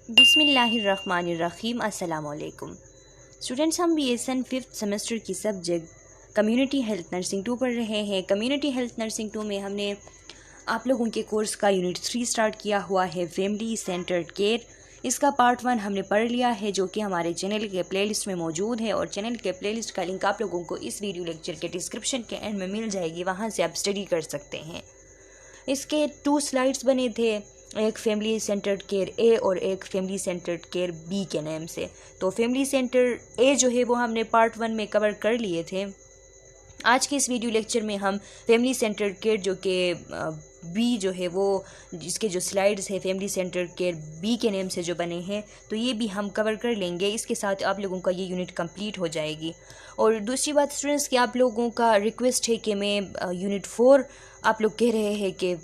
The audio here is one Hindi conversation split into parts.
बिस्मिल्लाहिर्रहमानिर्रहीम। अस्सलामुअलैकुम स्टूडेंट्स, हम BSN 5th सेमेस्टर की सब्जेक्ट कम्युनिटी हेल्थ नर्सिंग 2 पढ़ रहे हैं। कम्युनिटी हेल्थ नर्सिंग 2 में हमने आप लोगों के कोर्स का यूनिट 3 स्टार्ट किया हुआ है, फैमिली सेंटर्ड केयर। इसका पार्ट 1 हमने पढ़ लिया है, जो कि हमारे चैनल के प्लेलिस्ट में मौजूद है, और चैनल के प्लेलिस्ट का लिंक आप लोगों को इस वीडियो लेक्चर के डिस्क्रिप्शन के एंड में मिल जाएगी, वहाँ से आप स्टडी कर सकते हैं। इसके 2 स्लाइड्स बने थे, एक फैमिली सेंटर्ड केयर ए और एक फैमिली सेंटर्ड केयर बी के नाम से। तो फैमिली सेंटर ए जो है वो हमने पार्ट 1 में कवर कर लिए थे। आज के इस वीडियो लेक्चर में हम फैमिली सेंटर्ड केयर जो कि बी जो है वो इसके जो स्लाइड्स है फैमिली सेंटर्ड केयर बी के नेम से जो बने हैं, तो ये भी हम कवर कर लेंगे। इसके साथ आप लोगों का ये यूनिट कंप्लीट हो जाएगी। और दूसरी बात स्टूडेंट्स, कि आप लोगों का रिक्वेस्ट है कि मैं यूनिट 4 आप लोग कह रहे हैं कि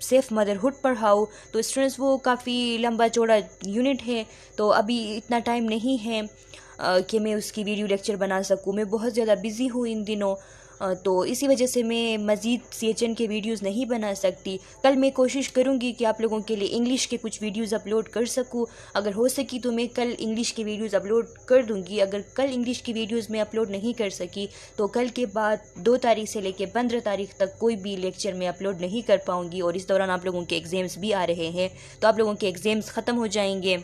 सेफ़ मदरहुड पढ़ाओ, तो स्टूडेंट्स वो काफ़ी लंबा चौड़ा यूनिट है, तो अभी इतना टाइम नहीं है कि मैं उसकी वीडियो लेक्चर बना सकूँ। मैं बहुत ज़्यादा बिज़ी हूँ इन दिनों, तो इसी वजह से मैं मज़ीद CHN के वीडियोस नहीं बना सकती। कल मैं कोशिश करूँगी कि आप लोगों के लिए इंग्लिश के कुछ वीडियोस अपलोड कर सकूँ। अगर हो सकी तो मैं कल इंग्लिश के वीडियोस अपलोड कर दूँगी। अगर कल इंग्लिश की वीडियोस मैं अपलोड नहीं कर सकी तो कल के बाद 2 तारीख से लेकर 15 तारीख तक कोई भी लेक्चर मैं अपलोड नहीं कर पाऊँगी। और इस दौरान आप लोगों के एग्ज़ाम्स भी आ रहे हैं, तो आप लोगों के एग्ज़ाम्स ख़त्म हो जाएंगे।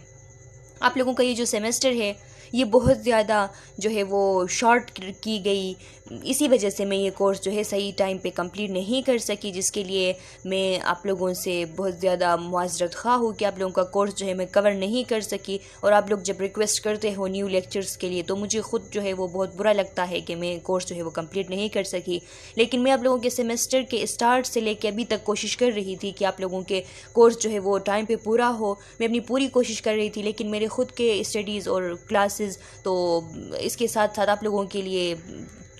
आप लोगों का ये जो सेमेस्टर है ये बहुत ज़्यादा जो है वो शॉर्ट की गई, इसी वजह से मैं ये कोर्स जो है सही टाइम पे कंप्लीट नहीं कर सकी, जिसके लिए मैं आप लोगों से बहुत ज़्यादा मुआज़रत ख़्वाह हूँ कि आप लोगों का कोर्स जो है मैं कवर नहीं कर सकी। और आप लोग जब रिक्वेस्ट करते हो न्यू लेक्चर्स के लिए, तो मुझे ख़ुद जो है वो बहुत बुरा लगता है कि मैं कोर्स जो है वो कंप्लीट नहीं कर सकी। लेकिन मैं आप लोगों के सेमेस्टर के स्टार्ट से लेकर अभी तक कोशिश कर रही थी कि आप लोगों के कोर्स जो है वो टाइम पे पूरा हो। मैं अपनी पूरी कोशिश कर रही थी, लेकिन मेरे ख़ुद के स्टडीज़ और क्लासेस, तो इसके साथ साथ आप लोगों के लिए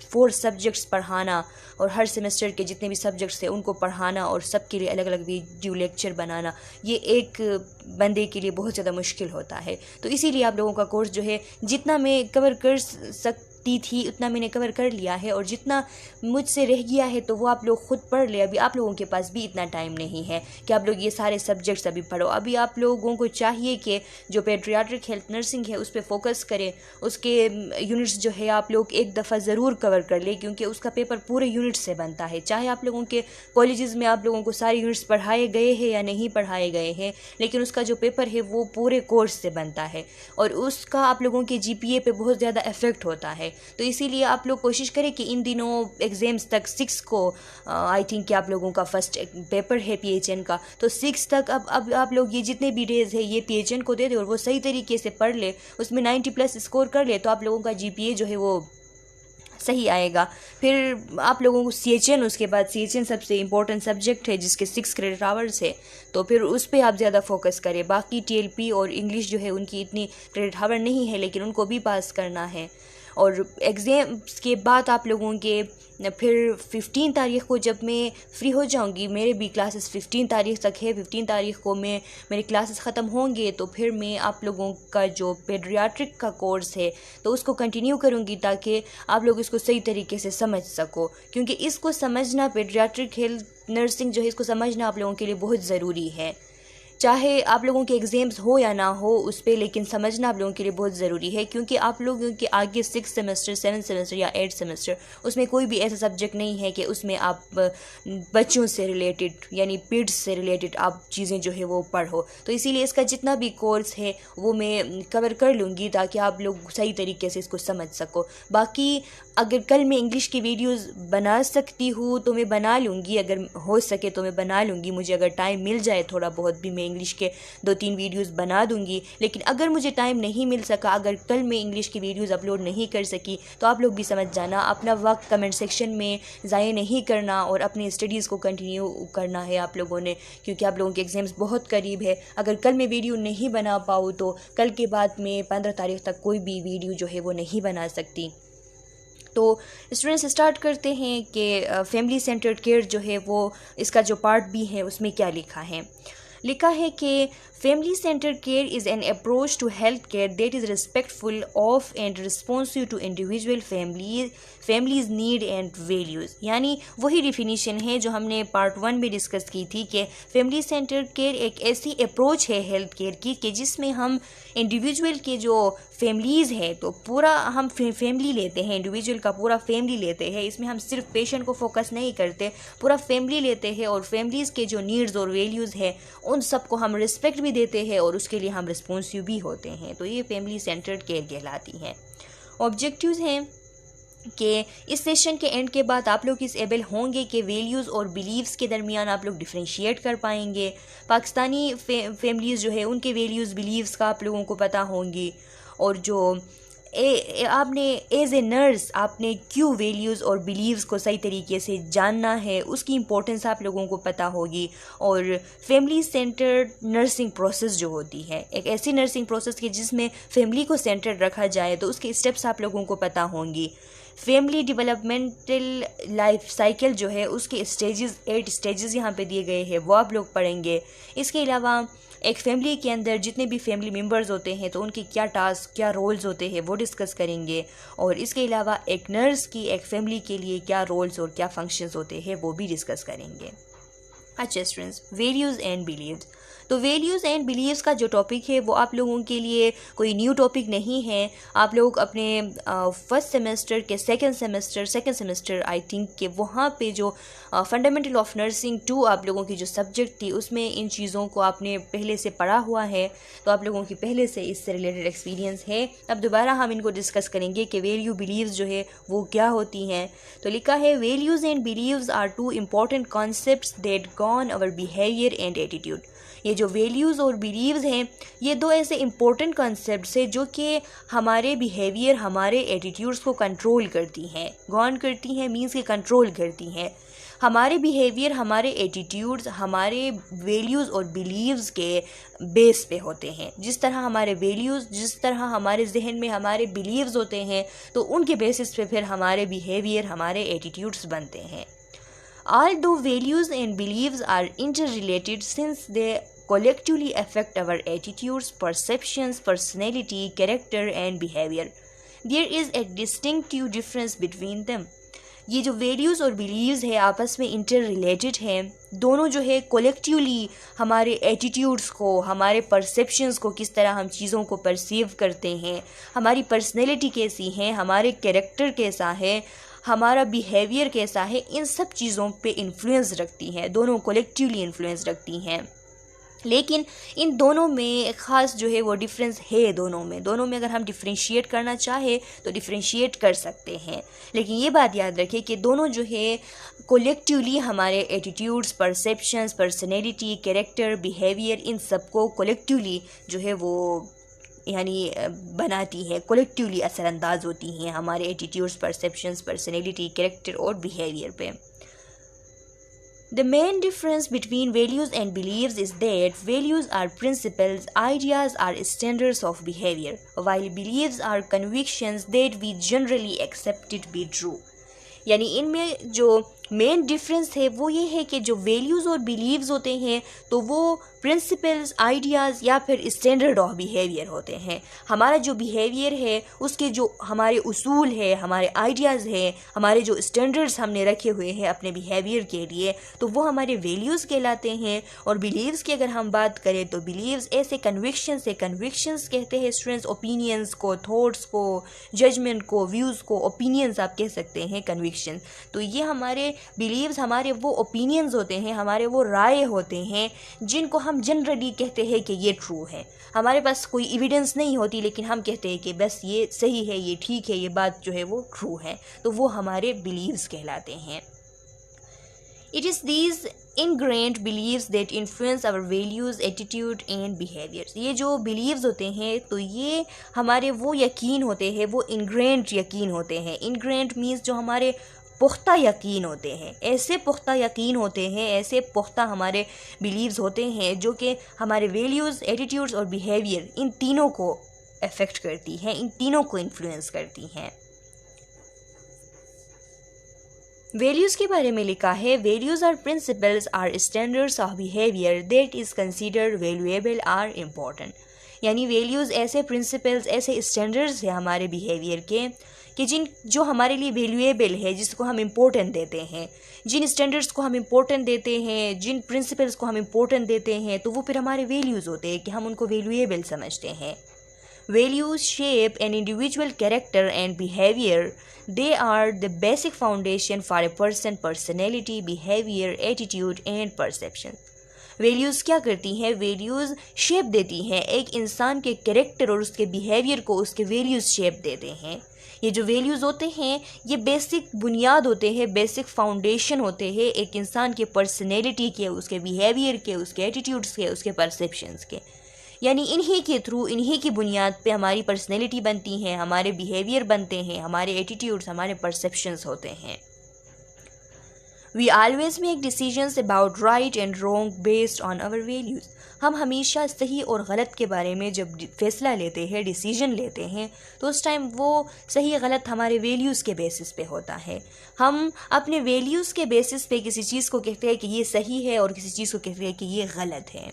4 सब्जेक्ट्स पढ़ाना और हर सेमेस्टर के जितने भी सब्जेक्ट्स थे उनको पढ़ाना और सबके लिए अलग अलग वीडियो लेक्चर बनाना, ये एक बंदे के लिए बहुत ज़्यादा मुश्किल होता है। तो इसीलिए आप लोगों का कोर्स जो है जितना मैं कवर कर सकती थी उतना मैंने कवर कर लिया है, और जितना मुझसे रह गया है तो वो आप लोग खुद पढ़ ले। अभी आप लोगों के पास भी इतना टाइम नहीं है कि आप लोग ये सारे सब्जेक्ट्स अभी पढ़ो। अभी आप लोगों को चाहिए कि जो पेडियाट्रिक हेल्थ नर्सिंग है उस पर फोकस करें। उसके यूनिट्स जो है आप लोग एक दफ़ा ज़रूर कवर कर ले, क्योंकि उसका पेपर पूरे यूनिट से बनता है। चाहे आप लोगों के कॉलेजेस में आप लोगों को सारे यूनिट्स पढ़ाए गए हैं या नहीं पढ़ाए गए हैं, लेकिन उसका जो पेपर है वो पूरे कोर्स से बनता है, और उसका आप लोगों के GPA पे बहुत ज़्यादा इफेक्ट होता है। तो इसीलिए आप लोग कोशिश करें कि इन दिनों एग्ज़ाम्स तक 6 को आई थिंक कि आप लोगों का फर्स्ट पेपर है PHN का, तो 6 तक अब आप लोग ये जितने भी डेज़ है ये PHN को दे दे और वो सही तरीके से पढ़ ले, उसमें 90+ स्कोर कर ले, तो आप लोगों का GPA जो है वो सही आएगा। फिर आप लोगों को CHN, उसके बाद CHN सबसे इम्पोर्टेंट सब्जेक्ट है जिसके 6 क्रेडिट आवर्स है, तो फिर उस पर आप ज़्यादा फोकस करें। बाकी TLP और इंग्लिश जो है उनकी इतनी क्रेडिट आवर नहीं है, लेकिन उनको भी पास करना है। और एग्ज़ाम्स के बाद आप लोगों के फिर 15 तारीख को जब मैं फ्री हो जाऊंगी, मेरे भी क्लासेस 15 तारीख तक है, 15 तारीख को मेरे क्लासेस ख़त्म होंगे, तो फिर मैं आप लोगों का जो पेडियाट्रिक का कोर्स है तो उसको कंटिन्यू करूंगी, ताकि आप लोग इसको सही तरीके से समझ सको। क्योंकि इसको समझना, पेडियाट्रिक हेल्थ नर्सिंग जो है इसको समझना आप लोगों के लिए बहुत ज़रूरी है। चाहे आप लोगों के एग्ज़ाम्स हो या ना हो उस पर, लेकिन समझना आप लोगों के लिए बहुत ज़रूरी है। क्योंकि आप लोगों के आगे 6 सेमेस्टर, 7 सेमेस्टर या 8 सेमेस्टर, उसमें कोई भी ऐसा सब्जेक्ट नहीं है कि उसमें आप बच्चों से रिलेटेड यानी पिड्स से रिलेटेड आप चीज़ें जो है वो पढ़ो। तो इसीलिए इसका जितना भी कोर्स है वो मैं कवर कर लूँगी, ताकि आप लोग सही तरीके से इसको समझ सको। बाकी अगर कल मैं इंग्लिश की वीडियोस बना सकती हूँ तो मैं बना लूँगी, अगर हो सके तो मैं बना लूँगी। मुझे अगर टाइम मिल जाए थोड़ा बहुत भी, मैं इंग्लिश के 2-3 वीडियोस बना दूँगी। लेकिन अगर मुझे टाइम नहीं मिल सका, अगर कल मैं इंग्लिश की वीडियोस अपलोड नहीं कर सकी, तो आप लोग भी समझ जाना। अपना वक्त कमेंट सेक्शन में ज़ाया नहीं करना और अपनी स्टडीज़ को कंटिन्यू करना है आप लोगों ने, क्योंकि आप लोगों के एग्ज़ाम्स बहुत करीब है। अगर कल मैं वीडियो नहीं बना पाऊँ तो कल के बाद मैं 15 तारीख तक कोई भी वीडियो जो है वो नहीं बना सकती। तो स्टूडेंट्स स्टार्ट करते हैं कि फैमिली सेंटर्ड केयर जो है वो इसका जो पार्ट B है उसमें क्या लिखा है। लिखा है कि family centre care is an approach to health care that is respectful of and responsive to individual families need and values. यानी वही डिफिनीशन है जो हमने पार्ट 1 में डिस्कस की थी कि फैमिली सेंटर केयर एक ऐसी अप्रोच है हेल्थ केयर की कि जिसमें हम इंडिविजुअल के जो फैमिलीज़ है तो पूरा हम फैमिली लेते हैं, इंडिविजुअल का पूरा फैमिली लेते हैं। इसमें हम सिर्फ पेशेंट को फोकस नहीं करते, पूरा फैमिली लेते हैं और फैमिलीज़ के जो नीड्स और वैल्यूज़ है उन सबको हम रिस्पेक्ट भी देते हैं और उसके लिए हम रिस्पॉन्सिव भी होते हैं। तो ये फैमिली सेंटर्ड केयर कहलाती हैं। ऑब्जेक्टिव्स हैं कि इस सेशन के एंड के बाद आप लोग इस एबल होंगे कि वैल्यूज़ और बिलीव्स के दरमियान आप लोग डिफ्रेंशिएट कर पाएंगे। पाकिस्तानी फैमिलीज़ जो है उनके वैल्यूज़ बिलीव्स का आप लोगों को पता होंगी, और जो आपने एज ए नर्स आपने क्यों वैल्यूज़ और बिलीव्स को सही तरीके से जानना है, उसकी इम्पोर्टेंस आप लोगों को पता होगी। और फैमिली सेंटर्ड नर्सिंग प्रोसेस जो होती है, एक ऐसी नर्सिंग प्रोसेस की जिसमें फैमिली को सेंटर रखा जाए, तो उसके स्टेप्स आप लोगों को पता होंगी। फैमिली डेवलपमेंटल लाइफ साइकिल जो है उसके स्टेजेस 8 स्टेजेस यहाँ पे दिए गए हैं, वो आप लोग पढ़ेंगे। इसके अलावा एक फैमिली के अंदर जितने भी फैमिली मेम्बर्स होते हैं तो उनके क्या टास्क क्या रोल्स होते हैं वो डिस्कस करेंगे। और इसके अलावा एक नर्स की एक फैमिली के लिए क्या रोल्स और क्या फंक्शंस होते हैं वो भी डिस्कस करेंगे। अच्छा स्टूडेंट्स, वैल्यूज़ एंड बिलीव्स। तो वैल्यूज़ एंड बिलीव्स का जो टॉपिक है वो आप लोगों के लिए कोई न्यू टॉपिक नहीं है। आप लोग अपने फर्स्ट सेमेस्टर के सेकंड सेमेस्टर आई थिंक के वहाँ पे जो फंडामेंटल ऑफ नर्सिंग 2 आप लोगों की जो सब्जेक्ट थी उसमें इन चीज़ों को आपने पहले से पढ़ा हुआ है, तो आप लोगों की पहले से इससे रिलेटेड एक्सपीरियंस है। अब दोबारा हम इनको डिस्कस करेंगे कि वैल्यू बिलीव्स जो है वो क्या होती हैं। तो लिखा है values and beliefs are 2 important concepts that govern our behaviour and attitude. ये जो वैल्यूज़ और बिलीव्स हैं ये 2 ऐसे इम्पोर्टेंट कॉन्सेप्ट्स हैं जो कि हमारे बिहेवियर हमारे एटीट्यूड्स को कंट्रोल करती हैं। गवर्न करती हैं मीन्स के कंट्रोल करती हैं। हमारे बिहेवियर हमारे एटीट्यूड्स हमारे वैल्यूज़ और बिलीव्स के बेस पे होते हैं। जिस तरह हमारे वैल्यूज़ जिस तरह हमारे जहन में हमारे बिलीव्स होते हैं तो उनके बेसिस पे फिर हमारे बिहेवियर हमारे एटीट्यूड्स बनते हैं। Although values and beliefs are interrelated since they collectively affect our attitudes, perceptions, personality, character and behavior, there is a distinctive difference between them. ये जो वैल्यूज़ और बिलीव्स है आपस में इंटर रिलेटेड हैं। दोनों जो है कोलेक्टिवली हमारे एटीट्यूड्स को हमारे परसेप्शंस को किस तरह हम चीज़ों को परसीव करते हैं, हमारी पर्सनैलिटी कैसी है, हमारे कैरेक्टर कैसा है, हमारा बिहेवियर कैसा है, इन सब चीज़ों पे इन्फ्लुएंस रखती हैं। दोनों कोलेक्टिवली इन्फ्लुएंस रखती हैं। लेकिन इन दोनों में एक ख़ास जो है वो डिफरेंस है। दोनों में अगर हम डिफ्रेंशिएट करना चाहे तो डिफ्रेंशिएट कर सकते हैं। लेकिन ये बात याद रखें कि दोनों जो है कोलेक्टिवली हमारे attitudes, perceptions, personality, character, behaviour in सबको कोलेक्टिवली जो है वो यानी बनाती है, कोलेक्टिवली असरअंदाज होती हैं हमारे एटीट्यूड्स, परसेप्शंस, पर्सनैलिटी, कैरेक्टर और बिहेवियर पे। The main difference between values and beliefs is that values are principles, ideas are standards of behavior, while beliefs are convictions that we generally accept it be true. यानी इनमें जो मेन डिफरेंस है वो ये है कि जो वैल्यूज़ और बिलीव्स होते हैं तो वो प्रिंसिपल्स, आइडियाज़ या फिर स्टैंडर्ड ऑफ बिहेवियर होते हैं। हमारा जो बिहेवियर है उसके जो हमारे उसूल है, हमारे आइडियाज़ है, हमारे जो स्टैंडर्ड्स हमने रखे हुए हैं अपने बिहेवियर के लिए तो वो हमारे वैल्यूज़ कहलाते हैं। और बिलीव्स की अगर हम बात करें तो बिलीव्स ऐसे कन्विक्शंस है, कन्विक्शंस कहते हैं स्टूडेंट्स ओपिनियंस को, थॉट्स को, जजमेंट को, व्यूज़ को, ओपिनियंस आप कह सकते हैं कन्विक्शन। तो ये हमारे बिलीव्स हमारे वो ओपिनियंस होते हैं, हमारे वो राय होते हैं जिनको हम जनरली कहते हैं कि ये ट्रू है। हमारे पास कोई एविडेंस नहीं होती लेकिन हम कहते हैं कि बस ये सही है, ये ठीक है, ये बात जो है वो ट्रू है, तो वो हमारे बिलीव्स कहलाते हैं। It is these ingrained beliefs that influence our values, attitude and behaviors. ये जो beliefs होते हैं तो ये हमारे वो यकीन होते हैं, वो ingrained यकीन होते हैं। ingrained means जो हमारे पुख्ता यकीन होते हैं, ऐसे पुख्ता यकीन होते हैं, ऐसे पुख्ता हमारे बिलीव्स होते हैं जो कि हमारे वैल्यूज़, एटीट्यूड्स और बिहेवियर इन तीनों को अफेक्ट करती हैं, इन तीनों को इन्फ्लुएंस करती हैं। वैल्यूज़ के बारे में लिखा है, values are principles are standards of behaviour that is considered valuable are important. यानी वैल्यूज़ ऐसे प्रिंसिपल्स, ऐसे स्टैंडर्ड्स हैं हमारे बिहेवियर के कि जो हमारे लिए वैल्यूएबल है, जिसको हम इम्पोर्टेंट देते हैं, जिन स्टैंडर्ड्स को हम इम्पोर्टेंट देते हैं, जिन प्रिंसिपल्स को हम इम्पोर्टेंट देते हैं, तो वो फिर हमारे वैल्यूज़ होते हैं कि हम उनको वैल्यूएबल समझते हैं। Values shape an individual character and behavior. They are the basic foundation for a person's personality, behavior, attitude and perception. Values क्या करती हैं? वैल्यूज़ शेप देती हैं एक इंसान के कैरेक्टर और उसके बिहेवियर को, उसके वैल्यूज़ शेप देते हैं। ये जो वैल्यूज़ होते हैं ये बेसिक बुनियाद होते हैं, बेसिक फाउंडेशन होते हैं एक इंसान के पर्सनैलिटी के, उसके बिहेवियर के, उसके एटीट्यूड्स के, उसके परसेप्शंस के। यानी इन्हीं के थ्रू, इन्हीं की बुनियाद पे हमारी पर्सनैलिटी बनती है, हमारे बिहेवियर बनते हैं, हमारे एटीट्यूड्स, हमारे परसेप्शंस होते हैं। We always make decisions about right and wrong based on our values. हम हमेशा सही और गलत के बारे में जब फैसला लेते हैं, डिसीजन लेते हैं, तो उस टाइम वो सही गलत हमारे वैल्यूज़ के बेसिस पे होता है। हम अपने वैल्यूज़ के बेसिस पे किसी चीज़ को कहते हैं कि ये सही है और किसी चीज़ को कहते हैं कि ये गलत है।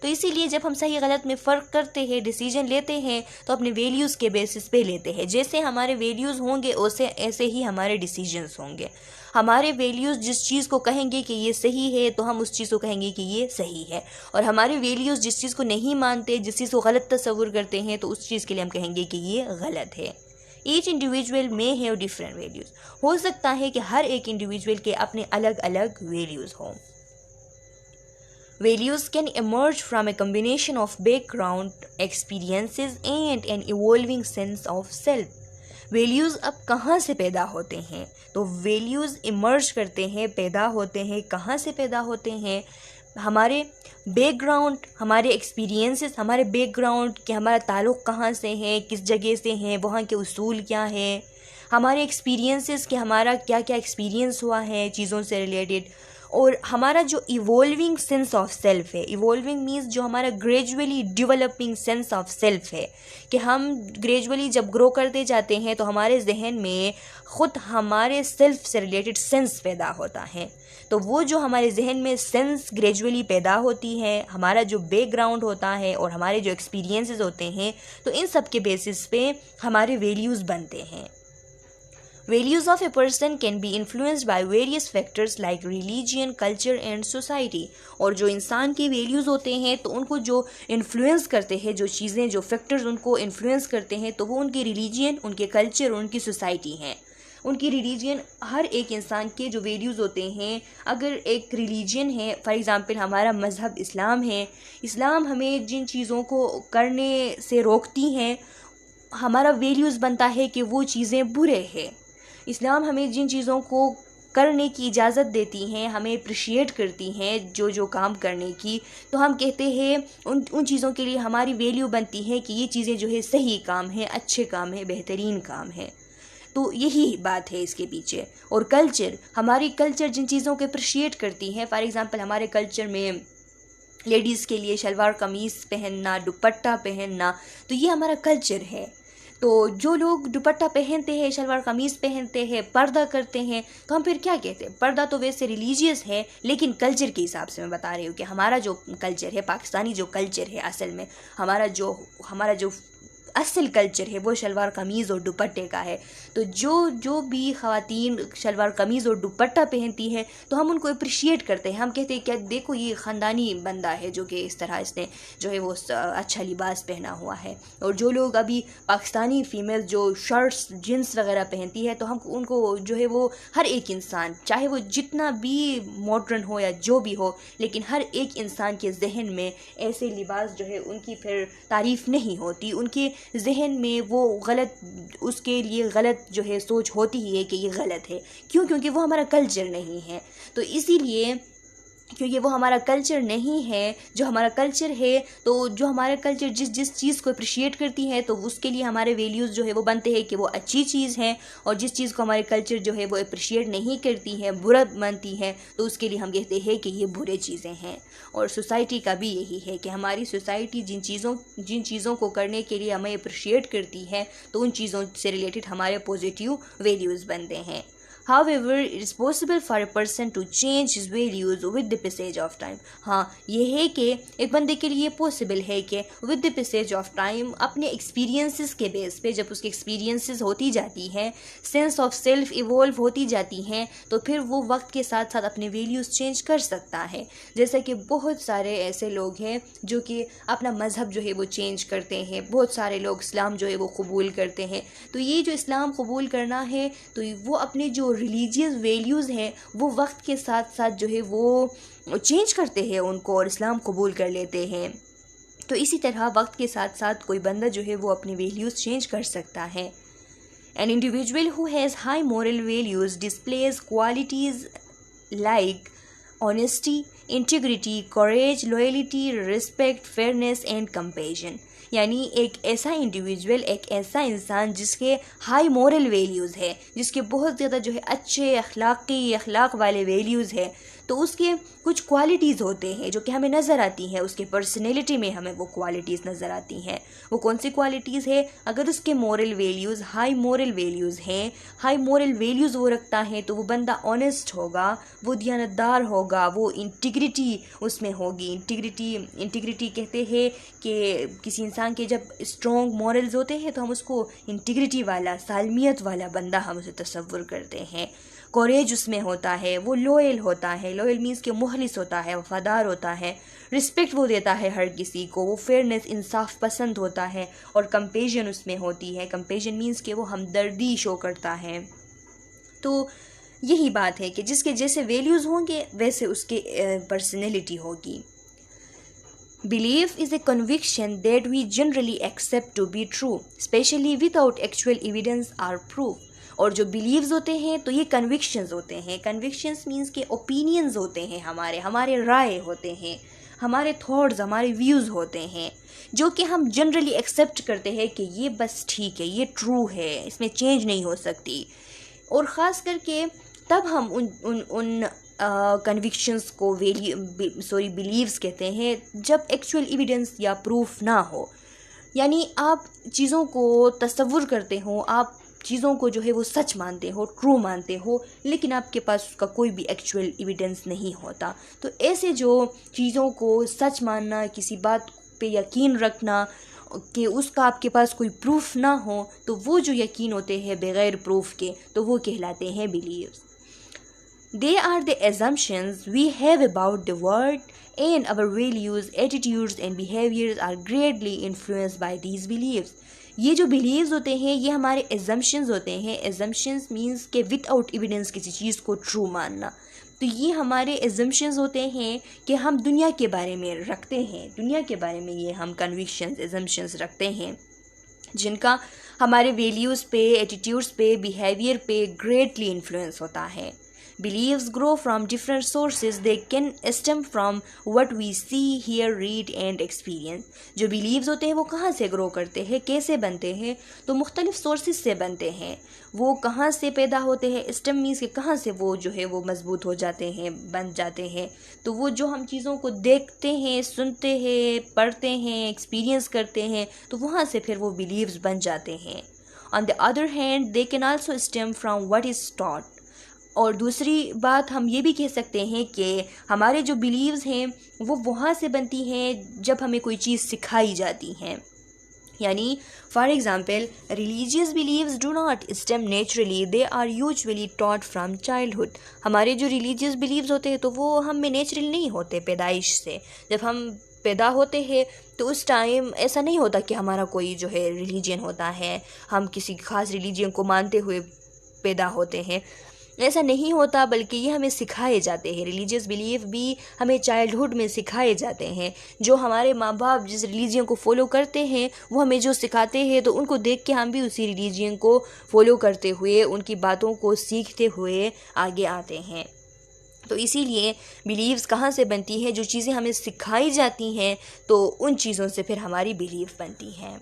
तो इसीलिए जब हम सही गलत में फ़र्क करते हैं, डिसीजन लेते हैं, तो अपने वैल्यूज़ के बेसिस पे लेते हैं। जैसे हमारे वैल्यूज़ होंगे ऐसे ही हमारे डिसीजंस होंगे। हमारे वैल्यूज़ जिस चीज़ को कहेंगे कि ये सही है, तो हम उस चीज़ को कहेंगे कि ये सही है, और हमारे वैल्यूज़ जिस चीज़ को नहीं मानते, जिस चीज़ को गलत तस्वुर करते हैं, तो उस चीज़ के लिए हम कहेंगे कि ये गलत है। Each individual may have different values. हो सकता है कि हर एक इंडिविजुअल के अपने अलग अलग वैल्यूज़ हों। Values can emerge from a combination of background, experiences and an evolving sense of self. Values अब कहाँ से पैदा होते हैं? तो values emerge करते हैं, पैदा होते हैं, कहाँ से पैदा होते हैं? हमारे बैकग्राउंड, हमारे एक्सपीरियंसेस, हमारे बैकग्राउंड कि हमारा ताल्लुक़ कहाँ से है, किस जगह से है, वहाँ के उसूल क्या है, हमारे एक्सपीरियंसेस कि हमारा क्या क्या एक्सपीरियंस हुआ है चीज़ों से रिलेटेड, और हमारा जो इवॉल्विंग सेंस ऑफ सेल्फ है। इवॉल्विंग मीन्स जो हमारा gradually developing sense of self है, कि हम ग्रेजुअली जब ग्रो करते जाते हैं तो हमारे जहन में ख़ुद हमारे सेल्फ से रिलेटेड सेंस पैदा होता है। तो वो जो हमारे जहन में सेंस ग्रेजुअली पैदा होती है, हमारा जो बैकग्राउंड होता है और हमारे जो एक्सपीरियंसेस होते हैं, तो इन सब के बेसिस पे हमारे वैल्यूज़ बनते हैं। Values of a person can be influenced by various factors like religion, culture and society. और जो इंसान के वैल्यूज़ होते हैं तो उनको जो इन्फ्लुएंस करते हैं, जो चीज़ें, जो फैक्टर्स उनको इन्फ्लुएंस करते हैं, तो वो उनकी रिलीजन, उनके कल्चर और उनकी सोसाइटी हैं। उनकी रिलीजन, हर एक इंसान के जो वैल्यूज़ होते हैं, अगर एक रिलीजन है, फॉर एग्ज़ाम्पल हमारा मज़हब इस्लाम है, इस्लाम हमें जिन चीज़ों को करने से रोकती हैं, हमारा वैल्यूज़ बनता है कि वो चीज़ें बुरे हैं। इस्लाम हमें जिन चीज़ों को करने की इजाज़त देती हैं, हमें अप्रिशिएट करती हैं जो काम करने की, तो हम कहते हैं उन चीज़ों के लिए हमारी वैल्यू बनती है कि ये चीज़ें जो है सही काम है, अच्छे काम है, बेहतरीन काम है। तो यही बात है इसके पीछे। और कल्चर, हमारी कल्चर जिन चीज़ों को अप्रिशिएट करती हैं, फॉर एग्ज़ाम्पल हमारे कल्चर में लेडीज़ के लिए शलवार कमीज़ पहनना, दुपट्टा पहनना, तो ये हमारा कल्चर है। तो जो लोग दुपट्टा पहनते हैं, शलवार कमीज़ पहनते हैं, पर्दा करते हैं, तो हम फिर क्या कहते हैं? पर्दा तो वैसे रिलीजियस है, लेकिन कल्चर के हिसाब से मैं बता रही हूँ कि हमारा जो कल्चर है, पाकिस्तानी जो कल्चर है, असल में हमारा जो असल कल्चर है वो शलवार कमीज़ और दुपट्टे का है। तो जो भी ख़वातीन शलवार कमीज़ और दुपट्टा पहनती है, तो हम उनको अप्रिशिएट करते हैं। हम कहते हैं क्या देखो ये ख़ानदानी बंदा है जो कि इस तरह इसने जो है वो अच्छा लिबास पहना हुआ है। और जो लोग अभी पाकिस्तानी फ़ीमेल जो शर्ट्स, जीन्स वगैरह पहनती है, तो हम उनको जो है वो हर एक इंसान, चाहे वो जितना भी मॉडर्न हो या जो भी हो, लेकिन हर एक इंसान के जहन में ऐसे लिबास जो है उनकी फिर तारीफ़ नहीं होती। उनके जहन में वो गलत, उसके लिए गलत जो है सोच होती ही है कि ये गलत है। क्यों? क्योंकि वो हमारा कल्चर नहीं है। तो इसीलिए क्योंकि वो हमारा कल्चर नहीं है, जो हमारा कल्चर है, तो जो हमारा कल्चर जिस चीज़ को अप्रिशिएट करती है, तो उसके लिए हमारे वैल्यूज़ जो है वो बनते हैं कि वो अच्छी चीज़ है, और जिस चीज़ को हमारे कल्चर जो है वो अप्रिशिएट नहीं करती है, बुरा मानती है, तो उसके लिए हम कहते हैं कि ये बुरे चीज़ें हैं। और सोसाइटी का भी यही है कि हमारी सोसाइटी जिन चीज़ों को करने के लिए हमें अप्रिशिएट करती है, तो उन चीज़ों से रिलेटेड हमारे पॉजिटिव वैल्यूज़ बनते हैं। However, it is possible for a person to change his values with the passage of time. हाँ, ये है कि एक बंदे के लिए पॉसिबल है कि with the passage of time अपने एक्सपीरियंसेस के बेस पे, जब उसकी एक्सपीरियंसेस होती जाती हैं, सेंस ऑफ सेल्फ इवॉल्व होती जाती हैं, तो फिर वो वक्त के साथ साथ अपने वैल्यूज़ चेंज कर सकता है। जैसे कि बहुत सारे ऐसे लोग हैं जो कि अपना मज़हब जो है वो चेंज करते हैं, बहुत सारे लोग इस्लाम जो है वो कबूल करते हैं। तो ये जो इस्लाम कबूल करना है, तो वो अपने जो रिलीजियस वैल्यूज़ हैं वो वक्त के साथ साथ जो है वो चेंज करते हैं उनको, और इस्लाम कबूल कर लेते हैं। तो इसी तरह वक्त के साथ साथ कोई बंदा जो है वो अपनी वैल्यूज़ चेंज कर सकता है। An individual who has high moral values displays qualities like honesty, integrity, courage, loyalty, respect, fairness and compassion. यानी एक ऐसा इंडिविजुअल, एक ऐसा इंसान जिसके हाई मोरल वैल्यूज़ है, जिसके बहुत ज़्यादा जो है अच्छे अखलाक वाले वैल्यूज़ है, तो उसके कुछ क्वालिटीज़ होते हैं जो कि हमें नज़र आती हैं, उसके पर्सनैलिटी में हमें वो क्वालिटीज़ नज़र आती हैं। वो कौन सी क्वालिटीज़ है? अगर उसके moral values high moral values हैं, हाई मोरल वैल्यूज़ वो रखता है, तो वो बंदा ऑनेस्ट होगा, वो दियानतदार होगा, वो इंटीग्रिटी उसमें होगी। इंटीग्रिटी कहते हैं कि किसी इंसान के जब स्ट्रॉन्ग मॉरल्स होते हैं तो हम उसको इंटीग्रिटी वाला, सालमियत वाला बंदा हम उसे तसव्वुर करते हैं। कॉरेज उसमें होता है, वो लॉयल होता है, लॉयल मीन्स के मुखलिस होता है, वफादार होता है, रिस्पेक्ट वो देता है हर किसी को, वो फेयरनेस इंसाफ पसंद होता है, और कंपेशन उसमें होती है। कंपेशन मीन्स के वो हमदर्दी शो करता है। तो यही बात है कि जिसके जैसे वैल्यूज़ होंगे वैसे उसके पर्सनैलिटी होगी। Belief is a conviction that we generally accept to be true, especially without actual evidence or proof. और जो बिलीव्स होते हैं तो ये कन्विक्शंस होते हैं। कन्विक्शंस मीन्स के ओपिनियंस होते हैं, हमारे राय होते हैं, हमारे थॉट्स, हमारे व्यूज़ होते हैं, जो कि हम जनरली एक्सेप्ट करते हैं कि ये बस ठीक है, ये ट्रू है, इसमें चेंज नहीं हो सकती। और ख़ास करके तब हम उन कन्विक्शंस को बिलीव्स कहते हैं जब एक्चुअल एविडेंस या प्रूफ ना हो। यानी आप चीज़ों को तसव्वुर करते हो, आप चीज़ों को जो है वो सच मानते हो, ट्रू मानते हो, लेकिन आपके पास उसका कोई भी एक्चुअल एविडेंस नहीं होता। तो ऐसे जो चीज़ों को सच मानना, किसी बात पे यकीन रखना कि उसका आपके पास कोई प्रूफ ना हो, तो वो जो यकीन होते हैं बग़ैर प्रूफ के, तो वो कहलाते हैं beliefs. They are the assumptions we have about the world, and our values, attitudes and behaviors are greatly influenced by these beliefs. ये जो बिलीव्स होते हैं ये हमारे एजम्पशंस होते हैं। एजम्पशंस मीन्स के विदाउट एविडेंस किसी चीज़ को ट्रू मानना। तो ये हमारे एजम्पशंस होते हैं कि हम दुनिया के बारे में रखते हैं, दुनिया के बारे में ये हम कन्विक्शंस, एजम्पशंस रखते हैं, जिनका हमारे वैल्यूज़ पे, एटीट्यूड्स पे, बिहेवियर पे ग्रेटली इन्फ्लुएंस होता है। Beliefs grow from different sources. They can stem from what we see, hear, read and experience. जो beliefs होते हैं वो कहाँ से grow करते हैं, कैसे बनते हैं? तो मुख्तलिफ sources से बनते हैं। वो कहाँ से पैदा होते हैं? stem means के कहाँ से वो जो है वो मजबूत हो जाते हैं, बन जाते हैं। तो वो जो हम चीज़ों को देखते हैं, सुनते हैं, पढ़ते हैं, experience करते हैं, तो वहाँ से फिर वो beliefs बन जाते हैं। On the other hand, they can also stem from what is taught. और दूसरी बात हम ये भी कह सकते हैं कि हमारे जो बिलीव्स हैं वो वहाँ से बनती हैं जब हमें कोई चीज़ सिखाई जाती हैं। यानी for example, religious beliefs do not stem naturally, they are usually taught from childhood. हमारे जो रिलीजियस बिलीव्स होते हैं तो वो हम में नेचुरल नहीं होते पैदाइश से। जब हम पैदा होते हैं तो उस टाइम ऐसा नहीं होता कि हमारा कोई जो है रिलीजन होता है, हम किसी ख़ास रिलीजन को मानते हुए पैदा होते हैं, ऐसा नहीं होता, बल्कि ये हमें सिखाए जाते हैं। रिलीजियस बिलीफ भी हमें चाइल्डहुड में सिखाए जाते हैं। जो हमारे माँ बाप जिस रिलीजन को फॉलो करते हैं वो हमें जो सिखाते हैं, तो उनको देख के हम भी उसी रिलीजन को फॉलो करते हुए, उनकी बातों को सीखते हुए आगे आते हैं। तो इसीलिए बिलीव्स कहाँ से बनती है? जो चीज़ें हमें सिखाई जाती हैं तो उन चीज़ों से फिर हमारी बिलीफ बनती हैं।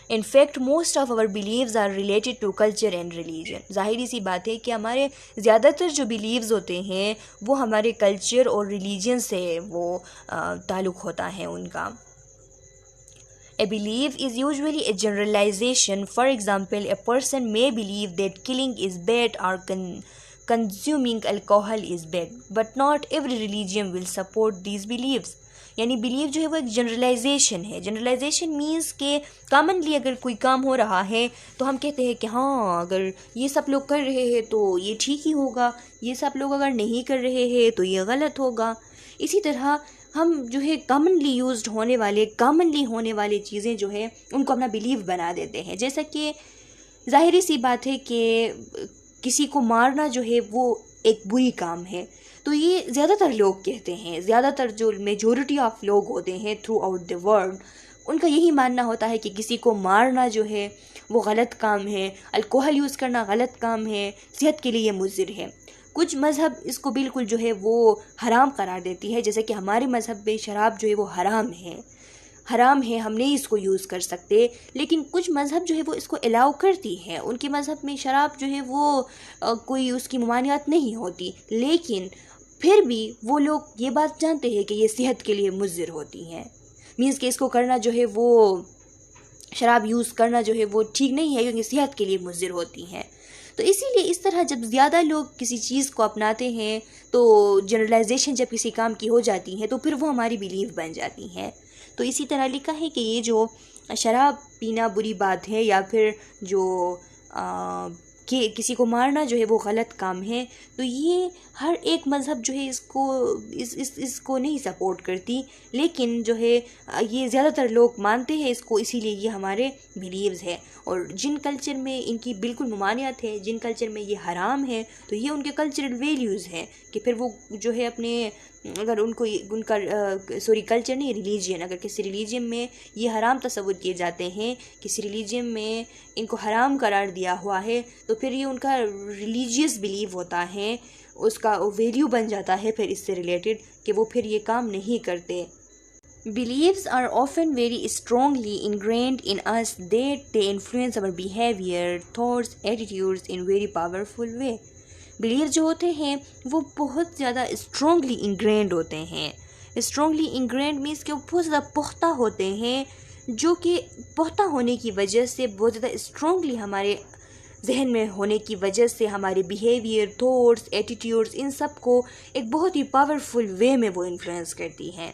In fact, most of our beliefs are related to culture and religion. ज़ाहिरी सी बात है कि हमारे ज़्यादातर जो बिलीव्स होते हैं वो हमारे कल्चर और रिलीजन से वो ताल्लुक़ होता है उनका। A belief is usually a generalization. For example, a person may believe that killing is bad or consuming alcohol is bad, but not every religion will support these beliefs. यानी बिलीव जो है वो एक जनरलाइजेशन है. जनरलाइजेशन मीन्स के कॉमनली अगर कोई काम हो रहा है तो हम कहते हैं कि हाँ अगर ये सब लोग कर रहे हैं तो ये ठीक ही होगा, ये सब लोग अगर नहीं कर रहे हैं तो ये गलत होगा. इसी तरह हम जो है कॉमनली होने वाले चीज़ें जो है उनको अपना बिलीव बना देते हैं. जैसा कि ज़ाहिरी सी बात है कि किसी को मारना जो है वो एक बुरी काम है, तो ये ज़्यादातर लोग कहते हैं, ज़्यादातर जो मेजॉरिटी ऑफ लोग होते हैं थ्रू आउट द वर्ल्ड, उनका यही मानना होता है कि किसी को मारना जो है वो गलत काम है, अल्कोहल यूज़ करना गलत काम है, सेहत के लिए मुज़िर है. कुछ मज़हब इसको बिल्कुल जो है वो हराम करार देती है, जैसे कि हमारे मज़हब में शराब जो है वो हराम है, हम नहीं इसको यूज़ कर सकते. लेकिन कुछ मज़हब जो है वो इसको अलाउ करती है. उनके मज़हब में शराब जो है वो कोई उसकी ममानियत नहीं होती, लेकिन फिर भी वो लोग ये बात जानते हैं कि ये सेहत के लिए मुज़िर होती हैं. मीन्स कि इसको करना जो है वो शराब यूज़ करना जो है वो ठीक नहीं है क्योंकि सेहत के लिए मुज़िर होती हैं. तो इसीलिए इस तरह जब ज़्यादा लोग किसी चीज़ को अपनाते हैं तो जनरलाइजेशन जब किसी काम की हो जाती है तो फिर वो हमारी बिलीफ बन जाती हैं. तो इसी तरह लिखा है कि ये जो शराब पीना बुरी बात है या फिर जो कि किसी को मारना जो है वो गलत काम है, तो ये हर एक मज़हब जो है इसको नहीं सपोर्ट करती, लेकिन जो है ये ज़्यादातर लोग मानते हैं इसको, इसीलिए ये हमारे बिलीव्स है. और जिन कल्चर में इनकी बिल्कुल ममानियत है, जिन कल्चर में ये हराम है, तो ये उनके कल्चरल वैल्यूज़ हैं कि फिर वो जो है अपने अगर उनका कल्चर नहीं, रिलीजन, अगर किसी रिलीजन में ये हराम तस्वुर किए जाते हैं, किसी रिलीजन में इनको हराम करार दिया हुआ है, तो फिर ये उनका रिलीजियस बिलीव होता है, उसका वैल्यू बन जाता है फिर इससे रिलेटेड कि वो फिर ये काम नहीं करते. Beliefs are often very strongly ingrained in us that they influence our behavior, thoughts, attitudes in very powerful way. Believe जो होते हैं वो बहुत ज़्यादा स्ट्रॉन्गली इंग्रेंड होते हैं. स्ट्रॉन्गली इंग्रेंड मीन्स कि वो बहुत ज़्यादा पुख्ता होते हैं, जो कि पुख्ता होने की वजह से, बहुत ज़्यादा स्ट्रॉन्गली हमारे जहन में होने की वजह से हमारे बिहेवियर, थॉट्स, एटीट्यूड्स, इन सब को एक बहुत ही पावरफुल वे में वो इन्फ्लुएंस करती हैं.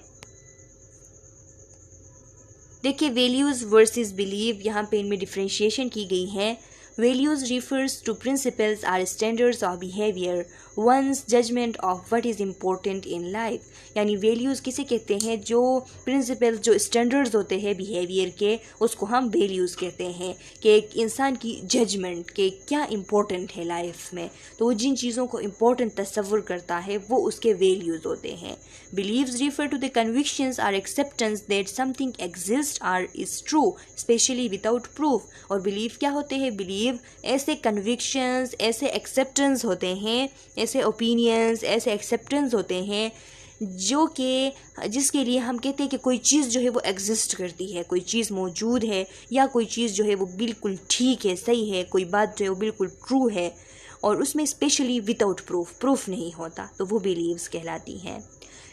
देखिए वैल्यूज़ वर्सेस बिलीव, यहाँ पे इनमें डिफ्रेंशिएशन की गई है. Values refers to principles or standards of behavior, one's judgment of what is important in life. यानी values किसे कहते हैं? जो principles, जो standards होते हैं behavior के, उसको हम values कहते हैं. कि एक इंसान की judgment के क्या important है life में, तो वो जिन चीज़ों को important तस्वुर करता है वो उसके values होते हैं. Beliefs refer to the convictions or acceptance that something exists or is true, especially without proof. और belief क्या होते हैं? Belief ऐसे कन्विक्शंस, ऐसे एक्सेप्टेंस होते हैं, ऐसे ओपिनियंस, ऐसे एक्सेप्टेंस होते हैं जो कि जिसके लिए हम कहते हैं कि कोई चीज़ जो है वो एग्जिस्ट करती है, कोई चीज़ मौजूद है, या कोई चीज़ जो है वो बिल्कुल ठीक है, सही है, कोई बात जो है वो बिल्कुल ट्रू है, और उसमें स्पेशली विदाउट प्रूफ नहीं होता, तो वो बिलीव्स कहलाती हैं.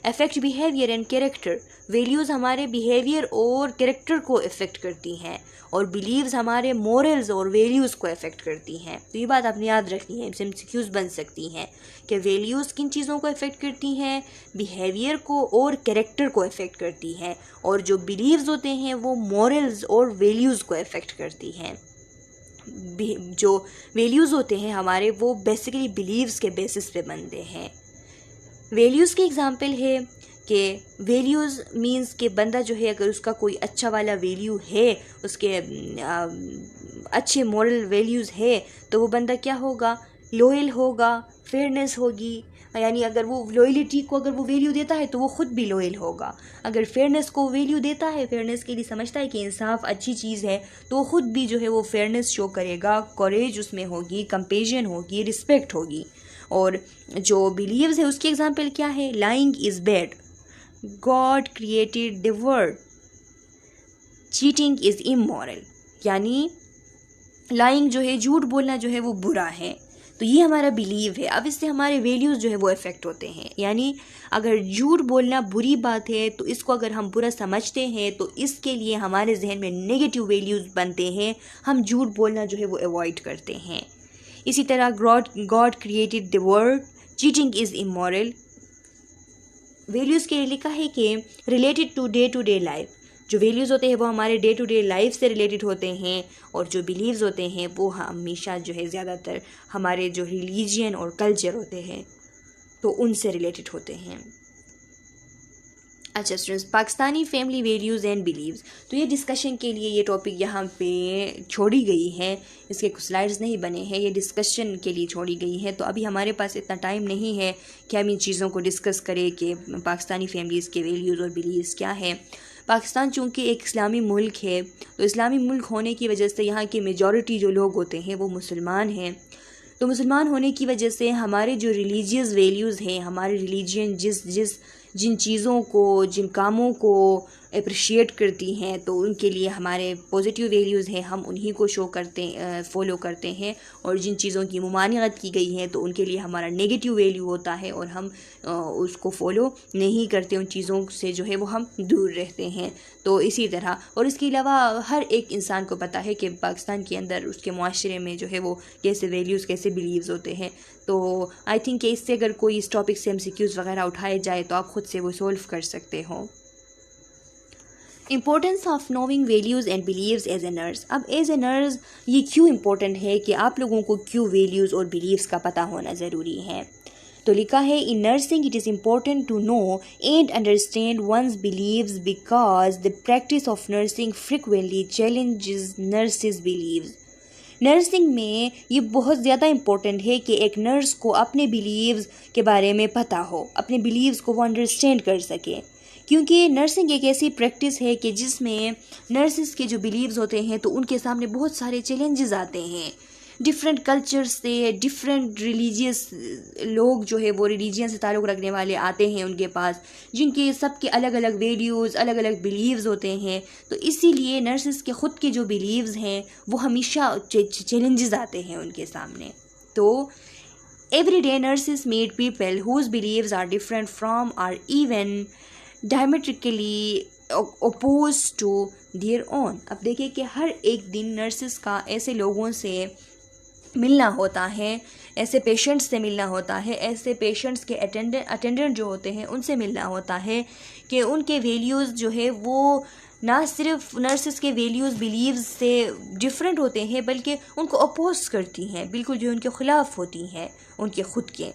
Affect behaviour and character, values हमारे बिहेवियर और कैरेक्टर को इफ़ेक्ट करती हैं, और बिलीव्स हमारे मोरल्स और वैल्यूज़ को इफ़ेक्ट करती हैं. तो ये बात आपने याद रखनी है, इनसे एमसीक्यूज़ बन सकती हैं कि वैल्यूज़ किन चीज़ों को इफ़ेक्ट करती हैं, बिहेवियर को और कैरेक्टर को इफ़ेक्ट करती हैं, और जो बिलीव्स होते हैं वो मोरल्स और वैल्यूज़ को इफ़ेक्ट करती हैं. जो वैल्यूज़ होते हैं हमारे वो बेसिकली बिलीव्स के बेसिस पे बनते हैं. वैल्यूज़ के एग्ज़ाम्पल है कि वैल्यूज़ मींस कि बंदा जो है अगर उसका कोई अच्छा वाला वैल्यू है, उसके अच्छे मॉरल वैल्यूज़ है, तो वो बंदा क्या होगा? लॉयल होगा, फेयरनेस होगी. यानी अगर वो लॉयलिटी को अगर वो वैल्यू देता है तो वो ख़ुद भी लॉयल होगा. अगर फेयरनेस को वैल्यू देता है, फेयरनेस के लिए समझता है कि इंसाफ अच्छी चीज़ है, तो वो ख़ुद भी जो है वो फेयरनेस शो करेगा, करेज उसमें होगी, कंपेशन होगी, रिस्पेक्ट होगी. और जो बिलीव्स है उसकी एग्जांपल क्या है? Lying is bad, God created the world, cheating is immoral. यानी लाइंग जो है, झूठ बोलना जो है वो बुरा है. तो ये हमारा बिलीव है। अब इससे हमारे वैल्यूज़ जो है वो इफ़ेक्ट होते हैं। यानी अगर झूठ बोलना बुरी बात है तो इसको अगर हम बुरा समझते हैं तो इसके लिए हमारे जहन में नेगेटिव वैल्यूज़ बनते हैं, हम झूठ बोलना जो है वो अवॉइड करते हैं। इसी तरह God created the world, cheating is immoral. Values के लिए लिखा है कि रिलेटेड टू डे लाइफ, जो वैल्यूज़ होते हैं वो हमारे डे टू डे लाइफ से रिलेटेड होते हैं, और जो बिलीव्स होते हैं वो हमेशा जो है ज़्यादातर हमारे जो रिलीजियन और कल्चर होते हैं तो उनसे रिलेटेड होते हैं। अच्छा students, Pakistani family values and beliefs, तो ये डिस्कशन के लिए ये टॉपिक यहाँ पे छोड़ी गई है, इसके कुछ स्लाइड्स नहीं बने हैं, ये डिस्कशन के लिए छोड़ी गई है। तो अभी हमारे पास इतना टाइम नहीं है कि हम इन चीज़ों को डिस्कस करें कि पाकिस्तानी फैमिलीज़ के वैल्यूज़ और बिलीव्स क्या है। पाकिस्तान चूँकि एक इस्लामी मुल्क है, तो इस्लामी मुल्क होने की वजह से यहाँ की मेजॉरिटी जो लोग होते हैं वो मुसलमान हैं। तो मुसलमान होने की वजह से हमारे जो रिलीजियस वैल्यूज़ हैं, हमारे रिलीजन जिन चीज़ों को, जिन कामों को अप्रिशिएट करती हैं, तो उनके लिए हमारे पॉजिटिव वैल्यूज़ हैं, हम उन्हीं को फॉलो करते हैं। और जिन चीज़ों की मुमानियत की गई है तो उनके लिए हमारा नेगेटिव वैल्यू होता है और हम उसको फॉलो नहीं करते, उन चीज़ों से जो है वो हम दूर रहते हैं। तो इसी तरह, और इसके अलावा हर एक इंसान को पता है कि पाकिस्तान के अंदर उसके मुआशरे में जो है वो कैसे वैल्यूज़, कैसे बिलीव्स होते हैं। तो आई थिंक कि इससे अगर कोई इस टॉपिक से MCQs वगैरह उठाए जाए तो आप खुद से वो सॉल्व कर सकते हो। Importance of knowing values and beliefs as a nurse. अब एज ए नर्स ये क्यों इम्पोर्टेंट है कि आप लोगों को क्यों वैल्यूज़ और बिलीव्स का पता होना ज़रूरी है। तो लिखा है, in nursing it is important to know and understand one's beliefs because the practice of nursing frequently challenges nurses beliefs. Nursing में ये बहुत ज़्यादा इम्पोर्टेंट है कि एक नर्स को अपने बिलीव्स के बारे में पता हो, अपने बिलीव्स को वो अंडरस्टैंड कर सके, क्योंकि नर्सिंग एक ऐसी प्रैक्टिस है कि जिसमें नर्सिस के जो बिलीव्स होते हैं तो उनके सामने बहुत सारे चैलेंजेस आते हैं। डिफरेंट कल्चर से, डिफरेंट रिलीजियस लोग जो है वो रिलीजियन से ताल्लुक़ रखने वाले आते हैं उनके पास, जिनके सबके अलग अलग वैल्यूज़, अलग अलग बिलीव्स होते हैं। तो इसीलिए नर्सिस के ख़ुद के जो बिलीव्स हैं वो हमेशा चैलेंजेस आते हैं उनके सामने। तो everyday nurses meet people whose beliefs are different from or even diametrically opposed to their own। अब देखिए कि हर एक दिन नर्सिस का ऐसे लोगों से मिलना होता है, ऐसे पेशेंट्स से मिलना होता है, ऐसे पेशेंट्स के अटेंडेंट जो होते हैं उनसे मिलना होता है कि उनके वैल्यूज़ जो है वो ना सिर्फ नर्सिस के वैल्यूज़ बिलीव्स से डिफरेंट होते हैं बल्कि उनको अपोज करती हैं, बिल्कुल जो उनके ख़िलाफ़ होती हैं, उनके ख़ुद के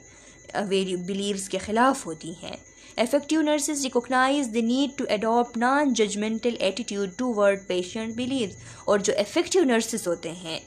बिलीव्स के ख़िलाफ़ होती हैं। Effective nurses recognize the need to adopt non-judgmental attitude toward patient beliefs। और जो effective nurses होते हैं,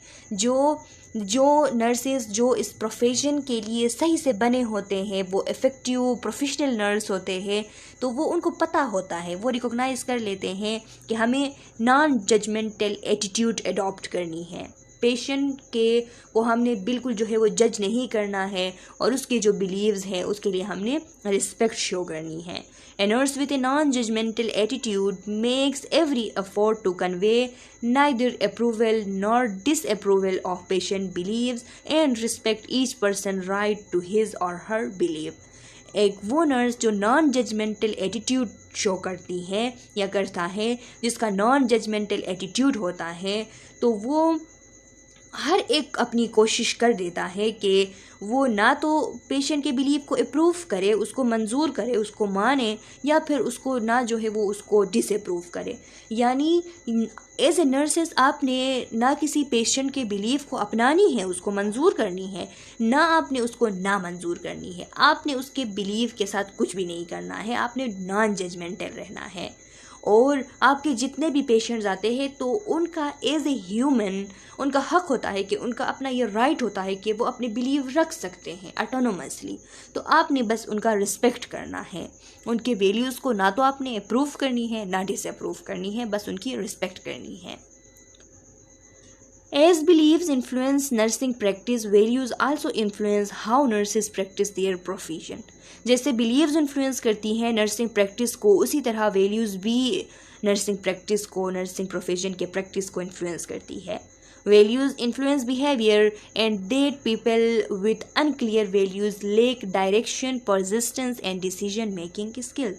जो नर्सेस जो इस प्रोफेशन के लिए सही से बने होते हैं, वो इफ़ेक्टिव प्रोफेशनल नर्स होते हैं, तो वो उनको पता होता है, वो रिकॉग्नाइज़ कर लेते हैं कि हमें नॉन जजमेंटल एटीट्यूड अडॉप्ट करनी है। पेशेंट के को हमने बिल्कुल जो है वो जज नहीं करना है और उसके जो बिलीव्स हैं उसके लिए हमने रिस्पेक्ट शो करनी है। A nurse with a non-judgmental attitude makes every effort to convey neither approval nor disapproval of patient beliefs and respect each person's right to his or her belief। एक वो नर्स जो नॉन जजमेंटल एटीट्यूड शो करती है या करता है, जिसका नॉन जजमेंटल एटीट्यूड होता है, तो वो हर एक अपनी कोशिश कर देता है कि वो ना तो पेशेंट के बिलीव को अप्रूव करे, उसको मंजूर करे, उसको माने, या फिर उसको ना जो है वो उसको डिसअप्रूव करे। यानी एज ए नर्सेस आपने ना किसी पेशेंट के बिलीव को अपनानी है, उसको मंजूर करनी है, ना आपने उसको ना मंजूर करनी है। आपने उसके बिलीव के साथ कुछ भी नहीं करना है, आपने नॉन जजमेंटल रहना है। और आपके जितने भी पेशेंट्स आते हैं तो उनका एज ए ह्यूमन उनका हक होता है कि उनका अपना ये राइट होता है कि वो अपने बिलीव रख सकते हैं ऑटोनोमसली। तो आपने बस उनका रिस्पेक्ट करना है, उनके वैल्यूज़ को ना तो आपने अप्रूव करनी है ना डिसअप्रूव करनी है, बस उनकी रिस्पेक्ट करनी है। As beliefs influence nursing practice, values also influence how nurses practice their profession। जैसे बिलीव्स इन्फ्लुएंस करती हैं नर्सिंग प्रैक्टिस को, उसी तरह वैल्यूज़ भी नर्सिंग प्रैक्टिस को, नर्सिंग प्रोफेशन के प्रैक्टिस को इन्फ्लुएंस करती है। Values influence behavior, and that people with unclear values lack direction, persistence and decision making skill.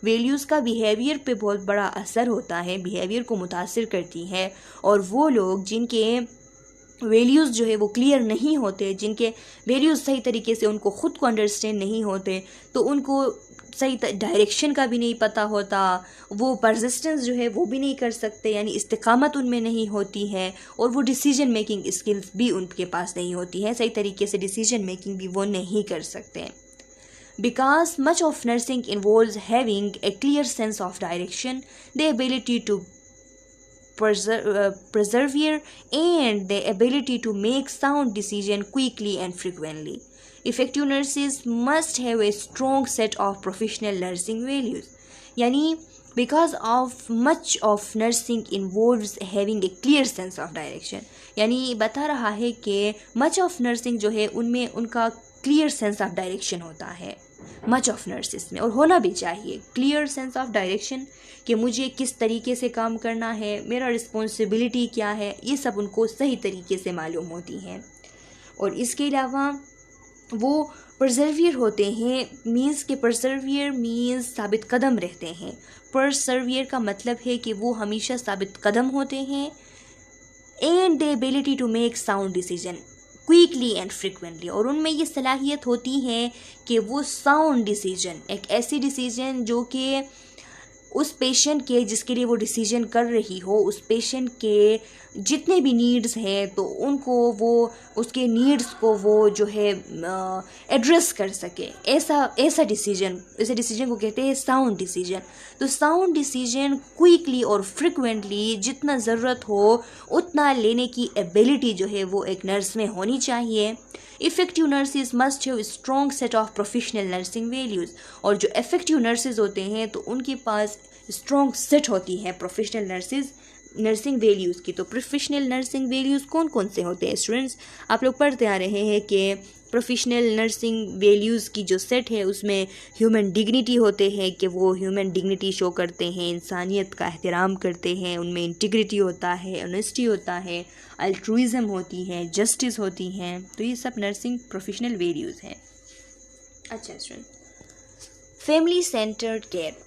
Values का बिहेवियर पे बहुत बड़ा असर होता है, बिहेवियर को मुतासिर करती है, और वो लोग जिनके वैल्यूज़ जो है वो क्लियर नहीं होते, जिनके वैल्यूज़ सही तरीके से उनको ख़ुद को अंडरस्टैंड नहीं होते, तो उनको सही डायरेक्शन का भी नहीं पता होता, वो परसिस्टेंस जो है वो भी नहीं कर सकते, यानी इस्तिकामत उनमें नहीं होती है, और वो डिसीजन मेकिंग स्किल्स भी उनके पास नहीं होती है, सही तरीके से डिसीजन मेकिंग भी वो नहीं कर सकते। Because much of nursing involves having a clear sense of direction, the ability to persevere, and the ability to make sound decisions quickly and frequently. Effective nurses must have a strong set of professional nursing values. यानी because of much of nursing involves having a clear sense of direction, यानी बता रहा है कि much of nursing जो है उनमें उनका क्लियर सेंस ऑफ डायरेक्शन होता है, मच ऑफ नर्सिस में, और होना भी चाहिए क्लियर सेंस ऑफ डायरेक्शन कि मुझे किस तरीके से काम करना है, मेरा रिस्पॉन्सिबिलिटी क्या है, ये सब उनको सही तरीके से मालूम होती हैं। और इसके अलावा वो परसर्वियर होते हैं, मीन्स के परसर्वियर मीन्स साबित कदम रहते हैं। परसर्वियर का मतलब है कि वो हमेशा साबित कदम होते हैं। And the ability to make sound decision quickly and frequently, और उनमें ये सलाहियत होती है कि वो साउंड डिसीजन, एक ऐसी डिसीजन जो कि उस पेशेंट के जिसके लिए वो डिसीजन कर रही हो, उस पेशेंट के जितने भी नीड्स हैं तो उनको वो उसके नीड्स को वो जो है एड्रेस कर सके, ऐसा डिसीजन, ऐसे डिसीजन को कहते हैं साउंड डिसीजन। तो साउंड डिसीजन क्विकली और फ्रिक्वेंटली जितना ज़रूरत हो उतना लेने की एबिलिटी जो है वो एक नर्स में होनी चाहिए। Effective nurses must have strong set of professional nursing values, और जो इफ़ेक्टिव नर्सेज होते हैं तो उनके पास स्ट्रॉन्ग सेट होती है प्रोफेशनल नर्सिंग वैल्यूज़ की। तो प्रोफेशनल नर्सिंग वैल्यूज़ कौन कौन से होते हैं स्टूडेंट्स? आप लोग पढ़ते आ रहे हैं कि प्रोफेशनल नर्सिंग वैल्यूज़ की जो सेट है उसमें ह्यूमन डिग्निटी होते हैं कि वो ह्यूमन डिग्निटी शो करते हैं, इंसानियत का एहतराम करते हैं, उनमें इंटीग्रिटी होता है, ऑनेस्टी होता है, अल्ट्रुइज़म होती है, जस्टिस होती हैं। तो ये सब नर्सिंग प्रोफेशनल वैल्यूज़ हैं। अच्छा student, family centred care,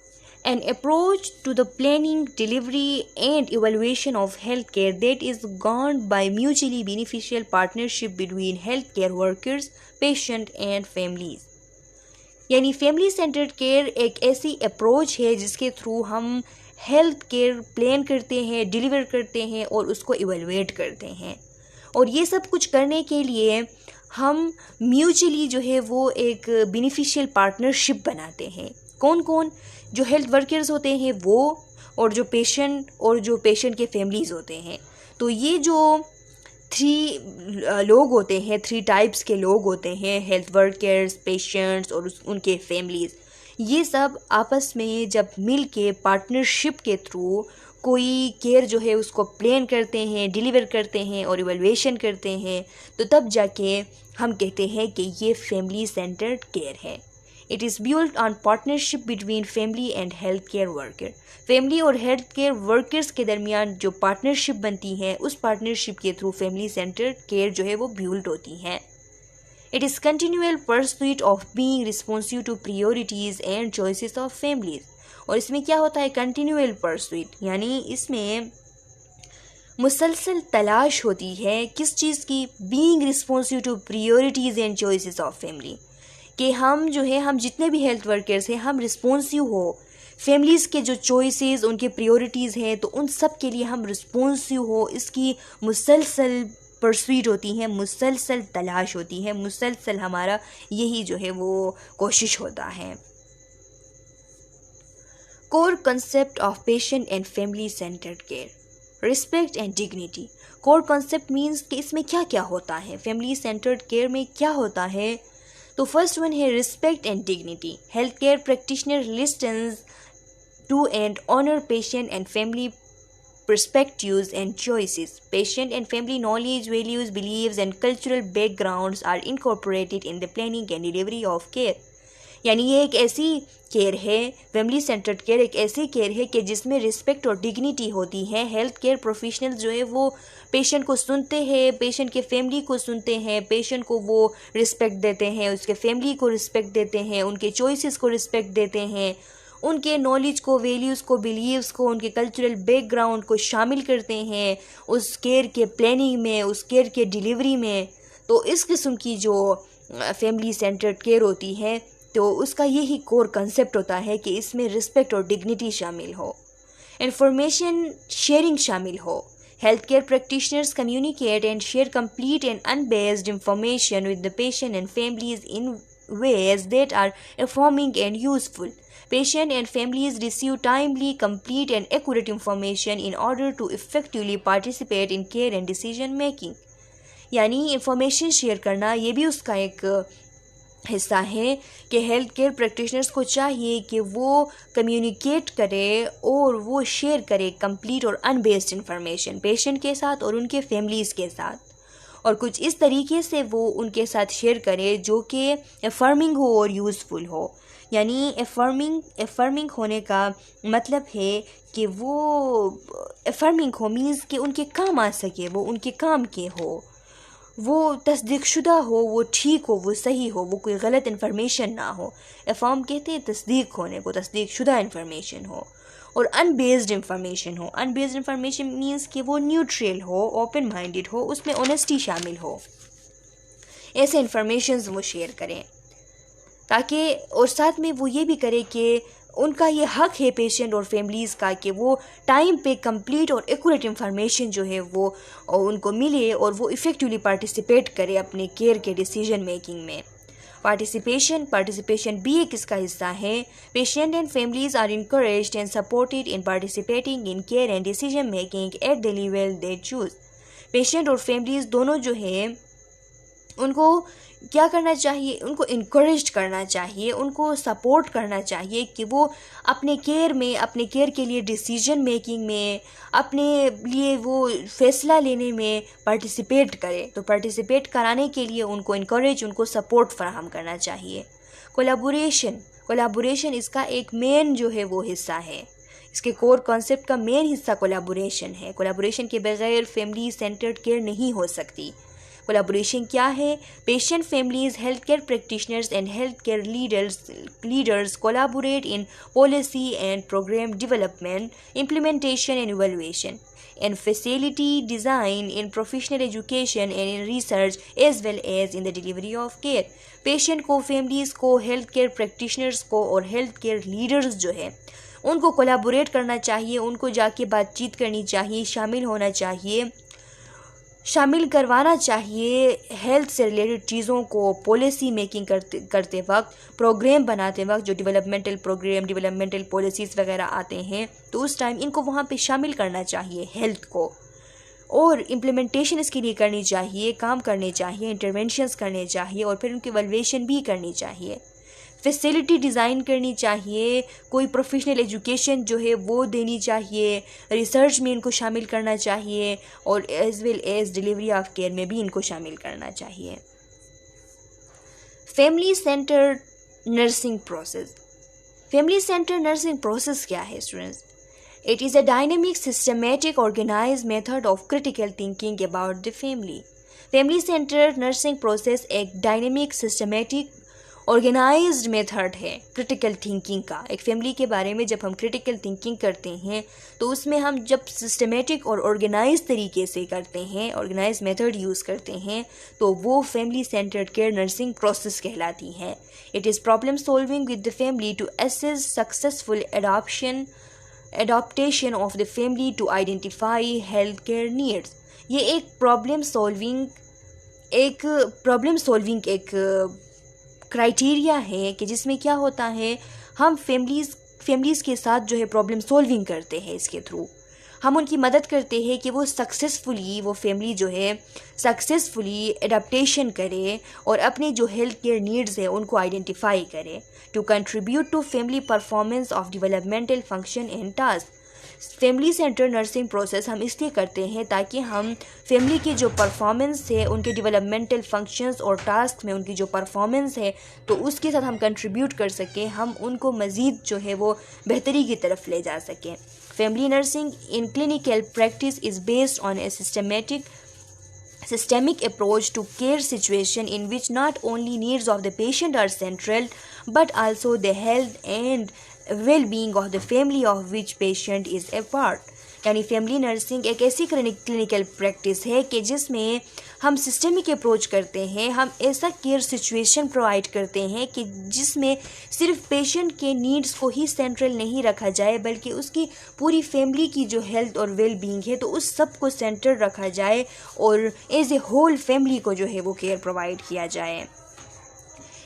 an approach to the planning, delivery and evaluation of healthcare that is governed by mutually beneficial partnership between healthcare workers, patient and families। यानी फैमिली सेंटर्ड केयर एक ऐसी अप्रोच है जिसके थ्रू हम हेल्थ केयर प्लान करते हैं, डिलीवर करते हैं और उसको इवेलुएट करते हैं। और ये सब कुछ करने के लिए हम म्यूचुअली जो है वो एक बेनिफिशियल पार्टनरशिप बनाते हैं। कौन कौन? जो हेल्थ वर्कर्स होते हैं वो, और जो पेशेंट के फैमिलीज़ होते हैं। तो ये जो 3 लोग होते हैं, 3 टाइप्स के लोग होते हैं, हेल्थ वर्कर्स, पेशेंट्स और उनके फैमिलीज़, ये सब आपस में जब मिल के पार्टनरशिप के थ्रू कोई केयर जो है उसको प्लान करते हैं, डिलीवर करते हैं और इवैल्यूएशन करते हैं, तो तब जाके हम कहते हैं कि ये फैमिली सेंटर्ड केयर है। It is built on partnership between family and health care worker. Family और हेल्थ केयर वर्कर्स के दरमियान जो पार्टनरशिप बनती है उस पार्टनरशिप के थ्रू फैमिली सेंटर्ड केयर जो है वो बिल्ट होती है। It is continual pursuit of being responsive to priorities and choices of families. और इसमें क्या होता है? कंटिन्यूअल परस्यूट, यानी इसमें मुसलसल तलाश होती है किस चीज़ की? Being responsive to priorities and choices of family, कि हम जो है हम जितने भी हेल्थ वर्कर्स हैं हम रिस्पॉन्सिव हो, फैमिलीज़ के जो चॉइसेस उनके प्रायोरिटीज़ हैं तो उन सब के लिए हम रिस्पॉन्सिव हो, इसकी मुसलसल परस्यूट होती है, मुसलसल तलाश होती है, मुसलसल हमारा यही जो है वो कोशिश होता है। Core concept of patient and family centred care, respect and dignity. Core concept means कि इसमें क्या क्या होता है, फैमिली सेंटर्ड केयर में क्या होता है। तो फर्स्ट वन है respect and dignity. Health care practitioner listens to and honour patient and family perspectives and choices. Patient and family knowledge, values, beliefs and cultural backgrounds are incorporated in the planning and delivery of care. यानी ये एक ऐसी केयर है, फैमिली सेंटर्ड केयर एक ऐसी केयर है कि जिसमें रिस्पेक्ट और डिग्निटी होती है। हेल्थ केयर प्रोफेशनल जो है वो पेशेंट को सुनते हैं, पेशेंट के फैमिली को सुनते हैं, पेशेंट को वो रिस्पेक्ट देते हैं, उसके फैमिली को रिस्पेक्ट देते हैं, उनके चॉइसेस को रिस्पेक्ट देते हैं, उनके नॉलेज को, वैल्यूज़ को, बिलीव्स को, उनके कल्चरल बैकग्राउंड को शामिल करते हैं उस केयर के प्लानिंग में, उस केयर के डिलीवरी में। तो इस किस्म की जो फैमिली सेंटर्ड केयर होती है तो उसका यही कोर कंसेप्ट होता है कि इसमें रिस्पेक्ट और डिग्निटी शामिल हो, इंफॉर्मेशन शेयरिंग शामिल हो। Health care practitioners communicate and share complete and unbiased information with the patient and families in ways that are informing and useful. Patient and families receive timely, complete and accurate information in order to effectively participate in care and decision making. यानी इंफॉर्मेशन शेयर करना ये भी उसका एक हिस्सा है कि हेल्थ केयर प्रैक्टिशनर्स को चाहिए कि वो कम्युनिकेट करे और वो शेयर करे कंप्लीट और अनबेस्ड इंफॉर्मेशन पेशेंट के साथ और उनके फैमिलीज़ के साथ, और कुछ इस तरीके से वो उनके साथ शेयर करे जो कि अफर्मिंग हो और यूज़फुल हो। यानी अफर्मिंग होने का मतलब है कि वो अफर्मिंग हो मीन्स कि उनके काम आ सके, वो उनके काम के हो, वो तस्दीक शुदा हो, वो ठीक हो, वो सही हो, वो कोई गलत इन्फॉर्मेशन ना हो। अफर्म कहते हैं तस्दीक होने को, तस्दीक शुदा इन्फॉर्मेशन हो। और अनबेस्ड इंफॉर्मेशन हो, अनबेस्ड इंफॉर्मेशन मीन्स कि वो न्यूट्रल हो, ओपन माइंडेड हो, उसमें ऑनेस्टी शामिल हो। ऐसे इंफॉर्मेशंस वो शेयर करें ताकि, और साथ में वो ये भी करे कि उनका ये हक है पेशेंट और फैमिलीज़ का कि वो टाइम पे कंप्लीट और एक्यूरेट इंफॉर्मेशन जो है वो उनको मिले और वो इफ़ेक्टिवली पार्टिसिपेट करे अपने केयर के डिसीजन मेकिंग में। पार्टिसिपेशन भी एक इसका हिस्सा है। Patient and families are encouraged and supported in participating in care and decision making at the level they choose. Patient और फैमिलीज दोनों जो है उनको क्या करना चाहिए, उनको इनकरेज करना चाहिए, उनको सपोर्ट करना चाहिए कि वो अपने केयर में, अपने केयर के लिए डिसीजन मेकिंग में, अपने लिए वो फैसला लेने में पार्टिसिपेट करे। तो पार्टिसिपेट कराने के लिए उनको इनकरेज, उनको सपोर्ट फराहम करना चाहिए। कोलैबोरेशन इसका एक मेन जो है वो हिस्सा है, इसके कोर कॉन्सेप्ट का मेन हिस्सा कोलैबोरेशन है। कोलैबोरेशन के बगैर फैमिली सेंटर्ड केयर नहीं हो सकती। कोलैबोरेशन क्या है? Patient, families, health care practitioners and health care leaders collaborate in policy and program development, implementation and evaluation, in facility design, in professional education and in research, as well as in the delivery of care. Patient को, फैमिलीज़ को, हेल्थ केयर प्रैक्टिशनर्स को और हेल्थ केयर लीडर्स जो है उनको कोलैबोरेट करना चाहिए, उनको जाके बातचीत करनी चाहिए, शामिल होना चाहिए, शामिल करवाना चाहिए हेल्थ से रिलेटेड चीज़ों को पॉलिसी मेकिंग करते वक्त, प्रोग्राम बनाते वक्त, जो डेवलपमेंटल प्रोग्राम, डेवलपमेंटल पॉलिसीज़ वगैरह आते हैं तो उस टाइम इनको वहाँ पे शामिल करना चाहिए हेल्थ को, और इम्प्लीमेंटेशन इसके लिए करनी चाहिए, काम करने चाहिए, इंटरवेंशंस करने चाहिए और फिर उनकी इवैल्यूएशन भी करनी चाहिए। फैसिलिटी डिज़ाइन करनी चाहिए, कोई प्रोफेशनल एजुकेशन जो है वो देनी चाहिए, रिसर्च में इनको शामिल करना चाहिए और as well as delivery of care में भी इनको शामिल करना चाहिए। Family centred nursing process. Family centred nursing process क्या है students? It is a dynamic, systematic, organized method of critical thinking about the family. Family centered nursing process एक डायनेमिक, सिस्टमेटिक, ऑर्गेनाइज्ड मेथड है क्रिटिकल थिंकिंग का। एक फैमिली के बारे में जब हम क्रिटिकल थिंकिंग करते हैं तो उसमें हम जब सिस्टमेटिक और ऑर्गेनाइज तरीके से करते हैं, ऑर्गेनाइज मेथड यूज़ करते हैं, तो वो family centred care nursing process कहलाती है। It is problem solving with the family to assess successful adaptation of the family to identify healthcare needs. ये एक प्रॉब्लम सॉल्विंग एक क्राइटेरिया है कि जिसमें क्या होता है, हम फैमिलीज़ के साथ जो है प्रॉब्लम सॉल्विंग करते हैं, इसके थ्रू हम उनकी मदद करते हैं कि वो फैमिली जो है सक्सेसफुली एडाप्टेशन करे और अपनी जो हेल्थ केयर नीड्स है उनको आइडेंटिफाई करे, to contribute to family performance of developmental function and task. Family center nursing process हम इसलिए करते हैं ताकि हम फैमिली की जो परफॉर्मेंस है, उनके डेवलपमेंटल फंक्शंस और टास्क में उनकी जो परफॉर्मेंस है तो उसके साथ हम कंट्रीब्यूट कर सकें, हम उनको मज़ीद जो है वो बेहतरी की तरफ ले जा सकें। Family nursing in clinical practice is based on A systemic approach to care situation in which not only needs of the patient are central but also the health and well-being of the family of which patient is a part। यानी फैमिली नर्सिंग एक ऐसी क्लिनिकल प्रैक्टिस है कि जिसमें हम सिस्टमिक अप्रोच करते हैं, हम ऐसा केयर सिचुएशन प्रोवाइड करते हैं कि जिसमें सिर्फ पेशेंट के नीड्स को ही सेंट्रल नहीं रखा जाए बल्कि उसकी पूरी फैमिली की जो हेल्थ और वेल बीइंग है तो उस सब को सेंटर रखा जाए और एज ए होल फैमिली को जो है वो केयर प्रोवाइड किया जाए।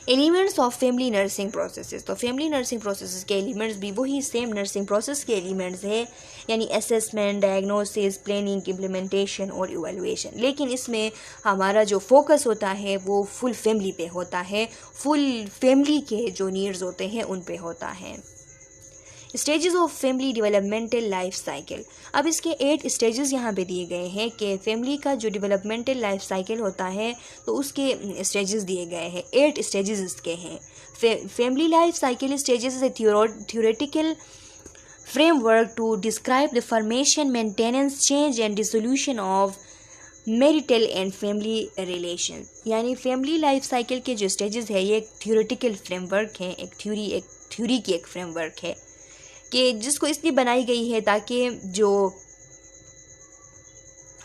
Elements of family nursing processes, तो फैमिली नर्सिंग प्रोसेसेस के एलिमेंट्स भी वही सेम नर्सिंग प्रोसेस के एलिमेंट्स है, यानी असेसमेंट, डायग्नोसिस, प्लानिंग, इम्प्लीमेंटेशन और इवैल्यूएशन। लेकिन इसमें हमारा जो फोकस होता है वो फुल फैमिली पे होता है, फुल फैमिली के जो नीड्स होते हैं उन पे होता है। Stages of family developmental life cycle, अब इसके 8 स्टेजेस यहाँ पे दिए गए हैं कि फैमिली का जो डेवलपमेंटल लाइफ साइकिल होता है तो उसके स्टेजेस दिए गए हैं, 8 स्टेजेस इसके हैं। Family life cycle stages is a theoretical framework to describe the formation, maintenance, change and dissolution of marital and family relation. यानी फैमिली लाइफ साइकिल के जो स्टेजेस है ये एक थ्योरेटिकल फ्रेमवर्क है, एक थ्योरी की एक फ्रेमवर्क है कि जिसको इसलिए बनाई गई है ताकि जो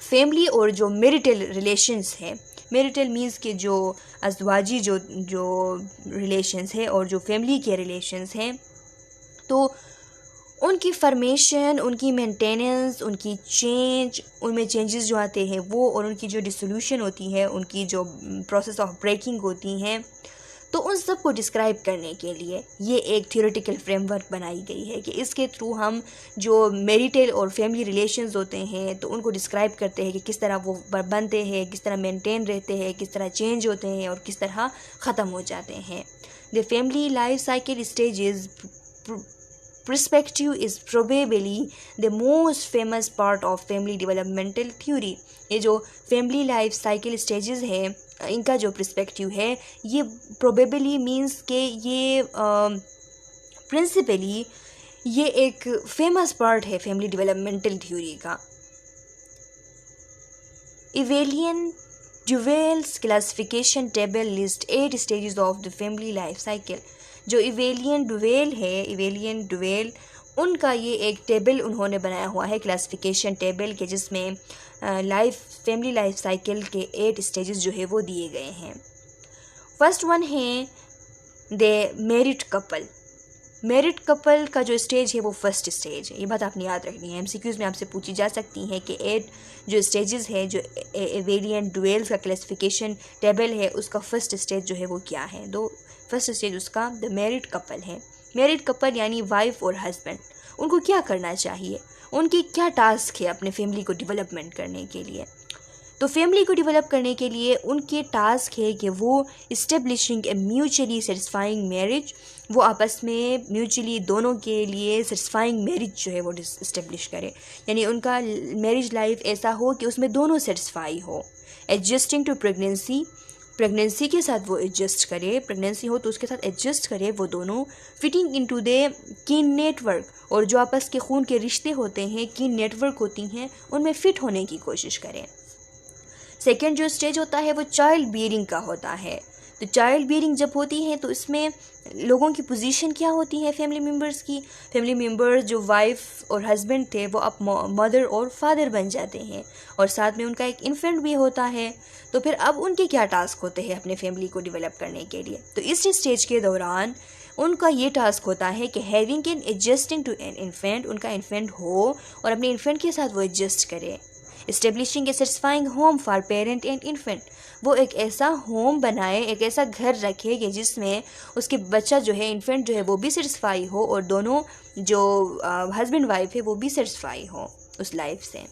फैमिली और जो मैरिटल रिलेशंस है, मैरिटल मीन्स के जो अज़वाजी जो रिलेशंस है और जो फैमिली के रिलेशंस हैं तो उनकी फॉर्मेशन, उनकी मेंटेनेंस, उनकी चेंज, उनमें चेंजेस जो आते हैं वो, और उनकी जो डिसोल्यूशन होती है, उनकी जो प्रोसेस ऑफ ब्रेकिंग होती हैं, तो उन सब को डिस्क्राइब करने के लिए ये एक थ्योरेटिकल फ्रेमवर्क बनाई गई है कि इसके थ्रू हम जो मैरिटल और फैमिली रिलेशंस होते हैं तो उनको डिस्क्राइब करते हैं कि किस तरह वो बनते हैं, किस तरह मेंटेन रहते हैं, किस तरह चेंज होते हैं और किस तरह ख़त्म हो जाते हैं। The family life cycle stages perspective is probably the most famous part of family developmental theory। ये जो फैमिली लाइफ साइकिल स्टेजेस है इनका जो पर्सपेक्टिव है ये प्रोबेबली मीन्स के ये प्रिंसिपली ये एक फेमस पार्ट है फैमिली डेवलपमेंटल थ्योरी का। Evelyn Duvall's classification table list 8 stages of the family life cycle. जो इवेलियन ड्यूवेल उनका ये एक टेबल उन्होंने बनाया हुआ है, क्लासिफिकेशन टेबल के, जिसमें फैमिली लाइफ साइकिल के 8 स्टेजेस जो है वो दिए गए हैं। फर्स्ट वन है द मैरिड कपल का जो स्टेज है वो फर्स्ट स्टेज है। ये बात आपने याद रखनी है, एमसीक्यूज़ में आपसे पूछी जा सकती है कि 8 जो स्टेजेस है जो इवेलियन ड्यूवेल्स का क्लासिफिकेशन टेबल है उसका फर्स्ट स्टेज जो है वो क्या है। फर्स्ट स्टेज उसका द मैरिड कपल है। मैरिड कपल यानी वाइफ और हस्बैंड, उनको क्या करना चाहिए, उनकी क्या टास्क है अपने फैमिली को डेवलपमेंट करने के लिए। तो फैमिली को डेवलप करने के लिए उनके टास्क है कि वो इस्टेब्लिशिंग ए म्यूचुअली सेटिस्फाइंग मैरिज, वो आपस में म्यूचुअली दोनों के लिए सेटिस्फाइंग मैरिज जो है वो इस्टेब्लिश करे, यानी उनका मैरिज लाइफ ऐसा हो कि उसमें दोनों सेटिस्फाई हो। एडजस्टिंग टू प्रेगनेंसी के साथ वो एडजस्ट करे, प्रेगनेंसी हो तो उसके साथ एडजस्ट करे वो दोनों। फिटिंग इनटू द कीन नेटवर्क, और जो आपस के खून के रिश्ते होते हैं, कीन नेटवर्क होती हैं, उनमें फ़िट होने की कोशिश करें। सेकेंड जो स्टेज होता है वो चाइल्ड बियरिंग का होता है। तो चाइल्ड बियरिंग जब होती है तो इसमें लोगों की पोजीशन क्या होती है, फैमिली मेम्बर्स जो वाइफ और हस्बैंड थे वो अब मदर और फादर बन जाते हैं, और साथ में उनका एक इन्फेंट भी होता है। तो फिर अब उनके क्या टास्क होते हैं अपने फैमिली को डेवलप करने के लिए। तो इस स्टेज के दौरान उनका ये टास्क होता है कि having an adjusting to an infant, उनका इन्फेंट हो और अपने इन्फेंट के साथ वो एडजस्ट करे। Establishing a satisfying home for parent and infant, वो एक ऐसा होम बनाए, एक ऐसा घर रखे कि जिसमें उसके बच्चा जो है, इन्फेंट जो है वो भी सेटिस्फाई हो और दोनों जो हस्बैंड वाइफ है वो भी सेटिस्फाई हो उस लाइफ से।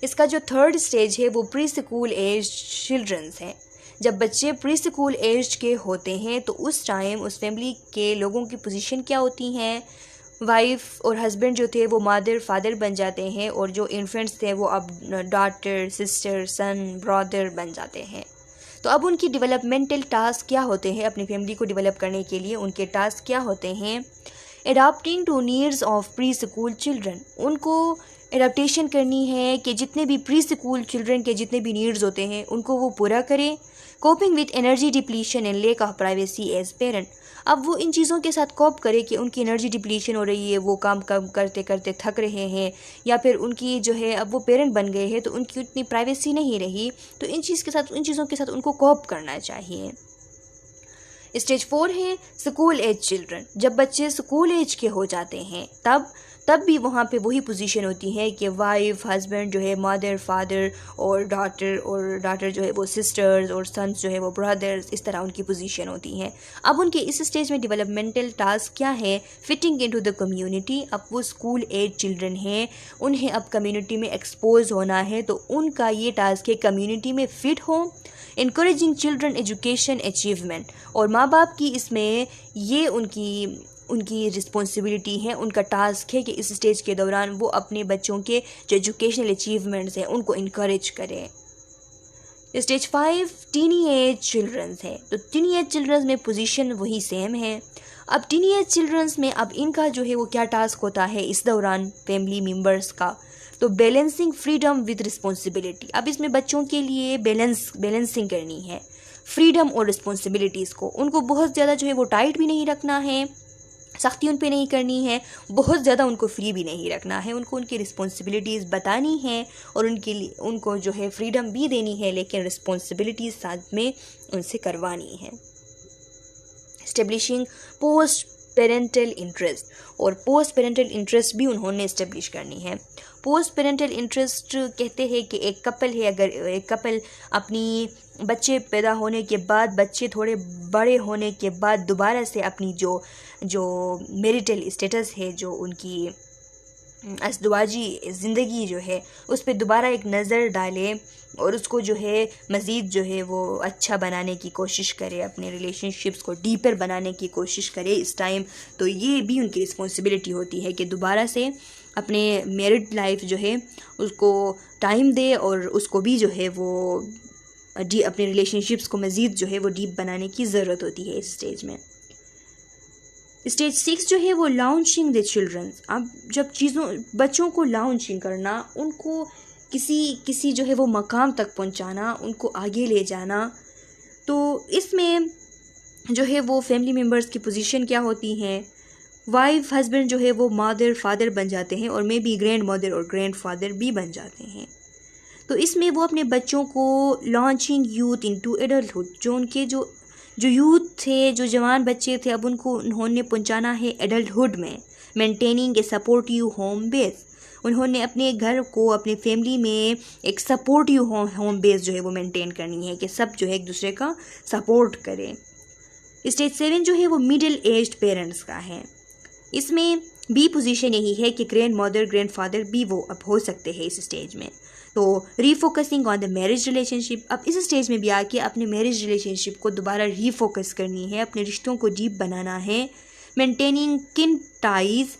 इसका जो थर्ड स्टेज है वो प्री स्कूल एज चिल्ड्रंस है। जब बच्चे प्री स्कूल एज के होते हैं तो उस टाइम उस फैमिली के लोगों की पोजीशन क्या होती हैं, वाइफ और हस्बैंड जो थे वो मदर फादर बन जाते हैं, और जो इन्फेंट्स थे वो अब डॉटर सिस्टर सन ब्रदर बन जाते हैं। तो अब उनकी डेवलपमेंटल टास्क क्या होते हैं अपनी फैमिली को डेवलप करने के लिए? उनके टास्क क्या होते हैं? Adapting to needs of preschool children. उनको एडाप्टेशन करनी है कि जितने भी प्री स्कूल चिल्ड्रन के जितने भी नीड्स होते हैं उनको वो पूरा करें। Coping with energy depletion and lack of privacy as parent. अब वो इन चीज़ों के साथ कोप करे कि उनकी एनर्जी डिप्लीशन हो रही है, वो काम कम करते करते थक रहे हैं, या फिर उनकी जो है अब वो पेरेंट बन गए हैं तो उनकी उतनी प्राइवेसी नहीं रही, तो इन चीज़ों के साथ उनको कोप करना चाहिए। स्टेज 4 है स्कूल एज चिल्ड्रन। जब बच्चे स्कूल एज के हो जाते हैं तब भी वहाँ पे वही पोजीशन होती है कि वाइफ हस्बैंड जो है मदर फादर और डॉटर जो है वो सिस्टर्स और सन्स जो है वो ब्रदर्स, इस तरह उनकी पोजीशन होती है। अब उनके इस स्टेज में डेवलपमेंटल टास्क क्या है? Fitting into the community. अब वो स्कूल एज चिल्ड्रन हैं, उन्हें अब कम्युनिटी में एक्सपोज होना है, तो उनका ये टास्क है कम्युनिटी में फिट हो। Encouraging children education achievement. और माँ बाप की इसमें ये उनकी रिस्पॉन्सिबिलिटी है, उनका टास्क है कि इस स्टेज के दौरान वो अपने बच्चों के जो एजुकेशनल अचीवमेंट्स हैं उनको इनकरेज करें। स्टेज 5 टीनी एज चिल्ड्रंस है। तो टीनी एज चिल्ड्रंस में पोजीशन वही सेम है। अब टीनी एज चिल्ड्रंस में अब इनका जो है वो क्या टास्क होता है इस दौरान फैमिली मेम्बर्स का? तो बैलेंसिंग फ्रीडम विद रिस्पॉन्सिबिलिटी। अब इसमें बच्चों के लिए बैलेंसिंग करनी है फ्रीडम और रिस्पॉन्सिबिलिटीज़ को। उनको बहुत ज़्यादा जो है वो टाइट भी नहीं रखना है, सख्ती उन पे नहीं करनी है, बहुत ज़्यादा उनको फ्री भी नहीं रखना है। उनको उनकी रिस्पॉन्सिबिलिटीज़ बतानी है और उनके लिए उनको जो है फ्रीडम भी देनी है, लेकिन रिस्पॉन्सिबिलिटीज़ साथ में उनसे करवानी है। Establishing post parental interest. और पोस्ट पेरेंटल इंटरेस्ट भी उन्होंने इस्टेब्लिश करनी है। पोस्ट पेरेंटल इंटरेस्ट कहते हैं कि एक कपल है, अगर एक कपल अपनी बच्चे पैदा होने के बाद, बच्चे थोड़े बड़े होने के बाद दोबारा से अपनी जो मैरिटल स्टेटस है, जो उनकी अज़दवाजी ज़िंदगी जो है उस पर दोबारा एक नज़र डाले और उसको जो है मज़ीद जो है वो अच्छा बनाने की कोशिश करे, अपने रिलेशनशिप्स को डीपर बनाने की कोशिश करे इस टाइम। तो ये भी उनकी रिस्पॉन्सिबिलिटी होती है कि दोबारा से अपने मैरिड लाइफ जो है उसको टाइम दे और उसको भी जो है वो अपने रिलेशनशिप्स को मज़ीद जो है वो डीप बनाने की ज़रूरत होती है इस स्टेज में। स्टेज 6 जो है वो लॉन्चिंग द चिल्ड्रन। अब जब बच्चों को लॉन्चिंग करना, उनको किसी जो है वो मकाम तक पहुंचाना, उनको आगे ले जाना, तो इसमें जो है वो फैमिली मेम्बर्स की पोजीशन क्या होती हैं? वाइफ हस्बैंड जो है वो मदर फादर बन जाते हैं और मे बी ग्रैंड मदर और ग्रैंड फादर भी बन जाते हैं। तो इसमें वो अपने बच्चों को लॉन्चिंग यूथ इनटू एडल्टहुड, जो उनके जो यूथ थे, जो जवान बच्चे थे, अब उन्होंने पहुंचाना है एडल्टहुड में। मेंटेनिंग ए सपोर्टिव होम बेस। उन्होंने अपने घर को, अपने फैमिली में एक सपोर्टिव होम बेस जो है वो मेंटेन करनी है कि सब जो है एक दूसरे का सपोर्ट करें। स्टेज 7 जो है वो मिडिल एज्ड पेरेंट्स का है। इसमें भी पोजीशन यही है कि ग्रैंड मदर ग्रैंड फादर भी वो अब हो सकते हैं इस स्टेज में। तो रीफोकसिंग ऑन द मैरिज रिलेशनशिप। अब इस स्टेज में भी आके अपने मैरिज रिलेशनशिप को दोबारा रीफोकस करनी है, अपने रिश्तों को डीप बनाना है। मेंटेनिंग किन ties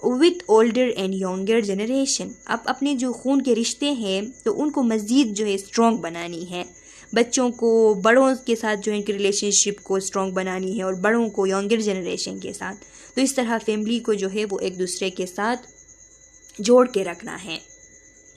with older and younger generation. अब अपने जो खून के रिश्ते हैं तो उनको मज़ीद जो है स्ट्रॉन्ग बनानी है। बच्चों को बड़ों के साथ जो इनकी रिलेशनशिप को स्ट्रॉन्ग बनानी है और बड़ों को यंगर जनरेशन के साथ। तो इस तरह फैमिली को जो है वो एक दूसरे के साथ जोड़ के रखना है।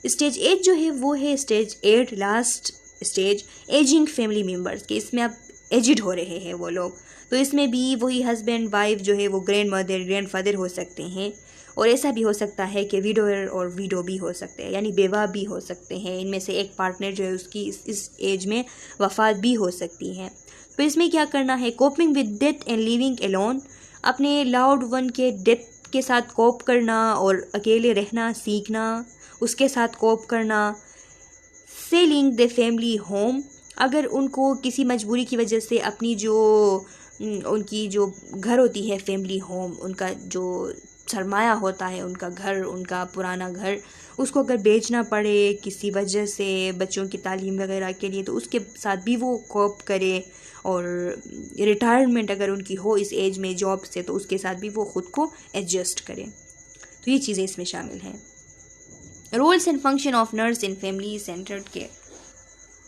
स्टेज 8 जो है वो है stage 8 last stage, ageing family members के। इसमें अब एजिड हो रहे हैं वो लोग, तो इसमें भी वही हस्बैंड वाइफ जो है वो ग्रैंड मदर ग्रैंड फादर हो सकते हैं, और ऐसा भी हो सकता है कि विडोअर और विडो भी हो सकते हैं, यानी बेवा भी हो सकते हैं। इनमें से एक पार्टनर जो है उसकी इस एज में वफ़ात भी हो सकती है। तो इसमें क्या करना है? Coping with death and living alone. अपने लाउड वन के डेथ के साथ कोप करना और अकेले रहना सीखना, उसके साथ कोप करना। Selling the family home. अगर उनको किसी मजबूरी की वजह से अपनी उनकी जो घर होती है फैमिली होम, उनका जो सरमाया होता है, उनका घर, उनका पुराना घर, उसको अगर बेचना पड़े किसी वजह से बच्चों की तालीम वगैरह के लिए, तो उसके साथ भी वो कोप करे, और रिटायरमेंट अगर उनकी हो इस एज में जॉब से, तो उसके साथ भी वो ख़ुद को एडजस्ट करें। तो ये चीज़ें इसमें शामिल हैं। Roles and function of nurse in family centred care.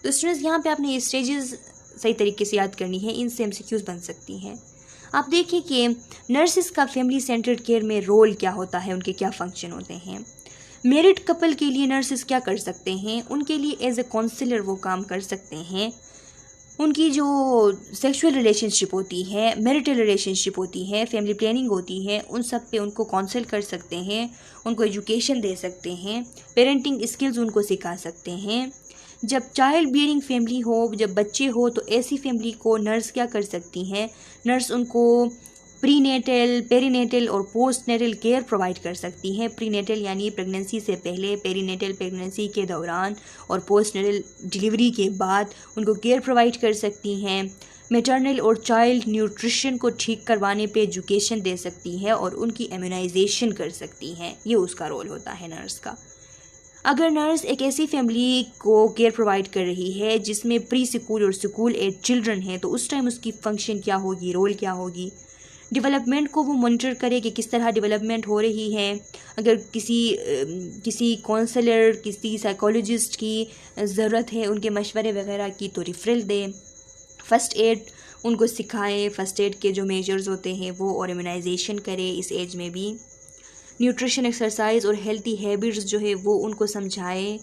तो स्टूडेंट्स यहाँ पे आपने ये स्टेजेस सही तरीके से याद करनी है, इनसे MCQs बन सकती हैं। आप देखिए कि नर्सिस का फैमिली सेंटर्ड केयर में रोल क्या होता है, उनके क्या फंक्शन होते हैं। मैरिड कपल के लिए नर्सिस क्या कर सकते हैं, उनके लिए एज ए काउंसलर वो काम कर सकते हैं। उनकी जो सेक्सुअल रिलेशनशिप होती है, मैरिटल रिलेशनशिप होती है, फैमिली प्लानिंग होती है, उन सब पे उनको काउंसल कर सकते हैं, उनको एजुकेशन दे सकते हैं, पेरेंटिंग स्किल्स उनको सिखा सकते हैं। जब चाइल्ड बियरिंग फैमिली हो, जब बच्चे हो, तो ऐसी फैमिली को नर्स क्या कर सकती हैं, नर्स उनको प्रीनेटल, पेरीनेटल और पोस्ट नेटल केयर प्रोवाइड कर सकती हैं। प्रीनेटल यानी प्रेगनेंसी से पहले, पेरीनेटल प्रेगनेंसी के दौरान, और पोस्ट नेटल डिलीवरी के बाद उनको केयर प्रोवाइड कर सकती हैं। मैटरनल और चाइल्ड न्यूट्रिशन को ठीक करवाने पे एजुकेशन दे सकती है और उनकी इम्यूनाइजेशन कर सकती हैं। ये उसका रोल होता है नर्स का। अगर नर्स एक ऐसी फैमिली को केयर प्रोवाइड कर रही है जिसमें प्री स्कूल और स्कूल एज चिल्ड्रन हैं, तो उस टाइम उसकी फंक्शन क्या होगी, रोल क्या होगी। डेवलपमेंट को वो मॉनिटर करे कि किस तरह डेवलपमेंट हो रही है। अगर किसी काउंसलर, किसी साइकोलॉजिस्ट की ज़रूरत है उनके मशवरे वगैरह की, तो रिफरल दे। फ़र्स्ट एड उनको सिखाए, फ़र्स्ट एड के जो मेजर्स होते हैं वो, और इम्यूनाइजेशन करे इस एज में भी। न्यूट्रिशन, एक्सरसाइज और हेल्थी हैबिट्स जो है वो उनको समझाए।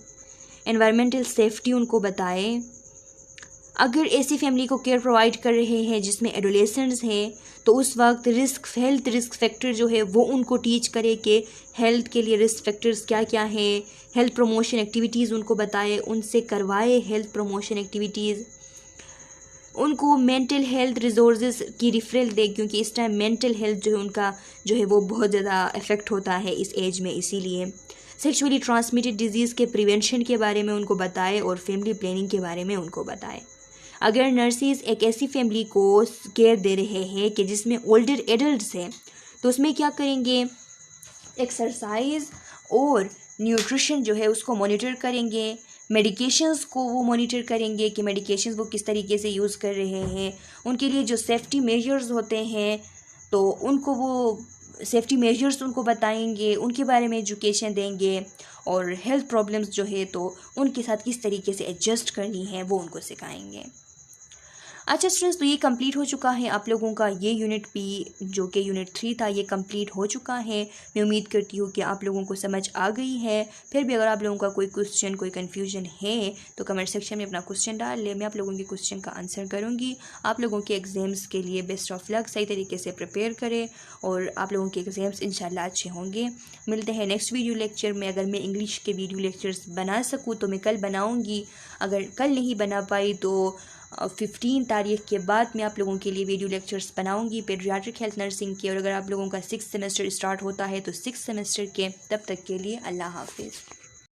एनवायरमेंटल सेफ्टी उनको बताए। अगर ऐसी फैमिली को केयर प्रोवाइड कर रहे हैं जिसमें एडोलेसेंट्स हैं, तो उस वक्त हेल्थ रिस्क फैक्टर जो है वो उनको टीच करे कि हेल्थ के लिए रिस्क फैक्टर्स क्या क्या हैं। हेल्थ प्रमोशन एक्टिविटीज़ उनको बताए, उनसे करवाए हेल्थ प्रमोशन एक्टिविटीज़। उनको मेंटल हेल्थ रिसोर्सेज की रिफरल दे, क्योंकि इस टाइम मेंटल हेल्थ जो है उनका जो है वो बहुत ज़्यादा इफ़ेक्ट होता है इस एज में। इसीलिए सेक्सुअली ट्रांसमिटेड डिजीज़ के प्रिवेंशन के बारे में उनको बताए और फैमिली प्लानिंग के बारे में उनको बताए। अगर नर्सिस एक ऐसी फैमिली को केयर दे रहे हैं कि जिसमें ओल्डर एडल्ट्स हैं, तो उसमें क्या करेंगे, एक्सरसाइज और न्यूट्रिशन जो है उसको मॉनिटर करेंगे। मेडिकेशंस को वो मॉनिटर करेंगे कि मेडिकेशंस वो किस तरीके से यूज़ कर रहे हैं। उनके लिए जो सेफ्टी मेजर्स होते हैं, तो उनको वो सेफ्टी मेजर्स उनको बताएंगे, उनके बारे में एजुकेशन देंगे, और हेल्थ प्रॉब्लम्स जो है तो उनके साथ किस तरीके से एडजस्ट करनी है वो उनको सिखाएंगे। अच्छा स्टूडेंट्स, तो ये कंप्लीट हो चुका है आप लोगों का ये यूनिट पी, जो कि यूनिट 3 था, ये कंप्लीट हो चुका है। मैं उम्मीद करती हूँ कि आप लोगों को समझ आ गई है। फिर भी अगर आप लोगों का कोई क्वेश्चन, कोई कन्फ्यूजन है, तो कमेंट सेक्शन में अपना क्वेश्चन डाल ले, मैं आप लोगों के क्वेश्चन का आंसर करूँगी। आप लोगों के एग्ज़ाम्स के लिए बेस्ट ऑफ लक, सही तरीके से प्रिपेयर करें और आप लोगों के एग्ज़ाम्स इंशाल्लाह अच्छे होंगे। मिलते हैं नेक्स्ट वीडियो लेक्चर में। अगर मैं इंग्लिश के वीडियो लेक्चर्स बना सकूँ तो मैं कल बनाऊँगी। अगर कल नहीं बना पाई तो 15 तारीख के बाद मैं आप लोगों के लिए वीडियो लेक्चर्स बनाऊंगी पेडियाट्रिक हेल्थ नर्सिंग के। और अगर आप लोगों का 6th सेमेस्टर स्टार्ट होता है तो 6th सेमेस्टर के, तब तक के लिए अल्लाह हाफिज़।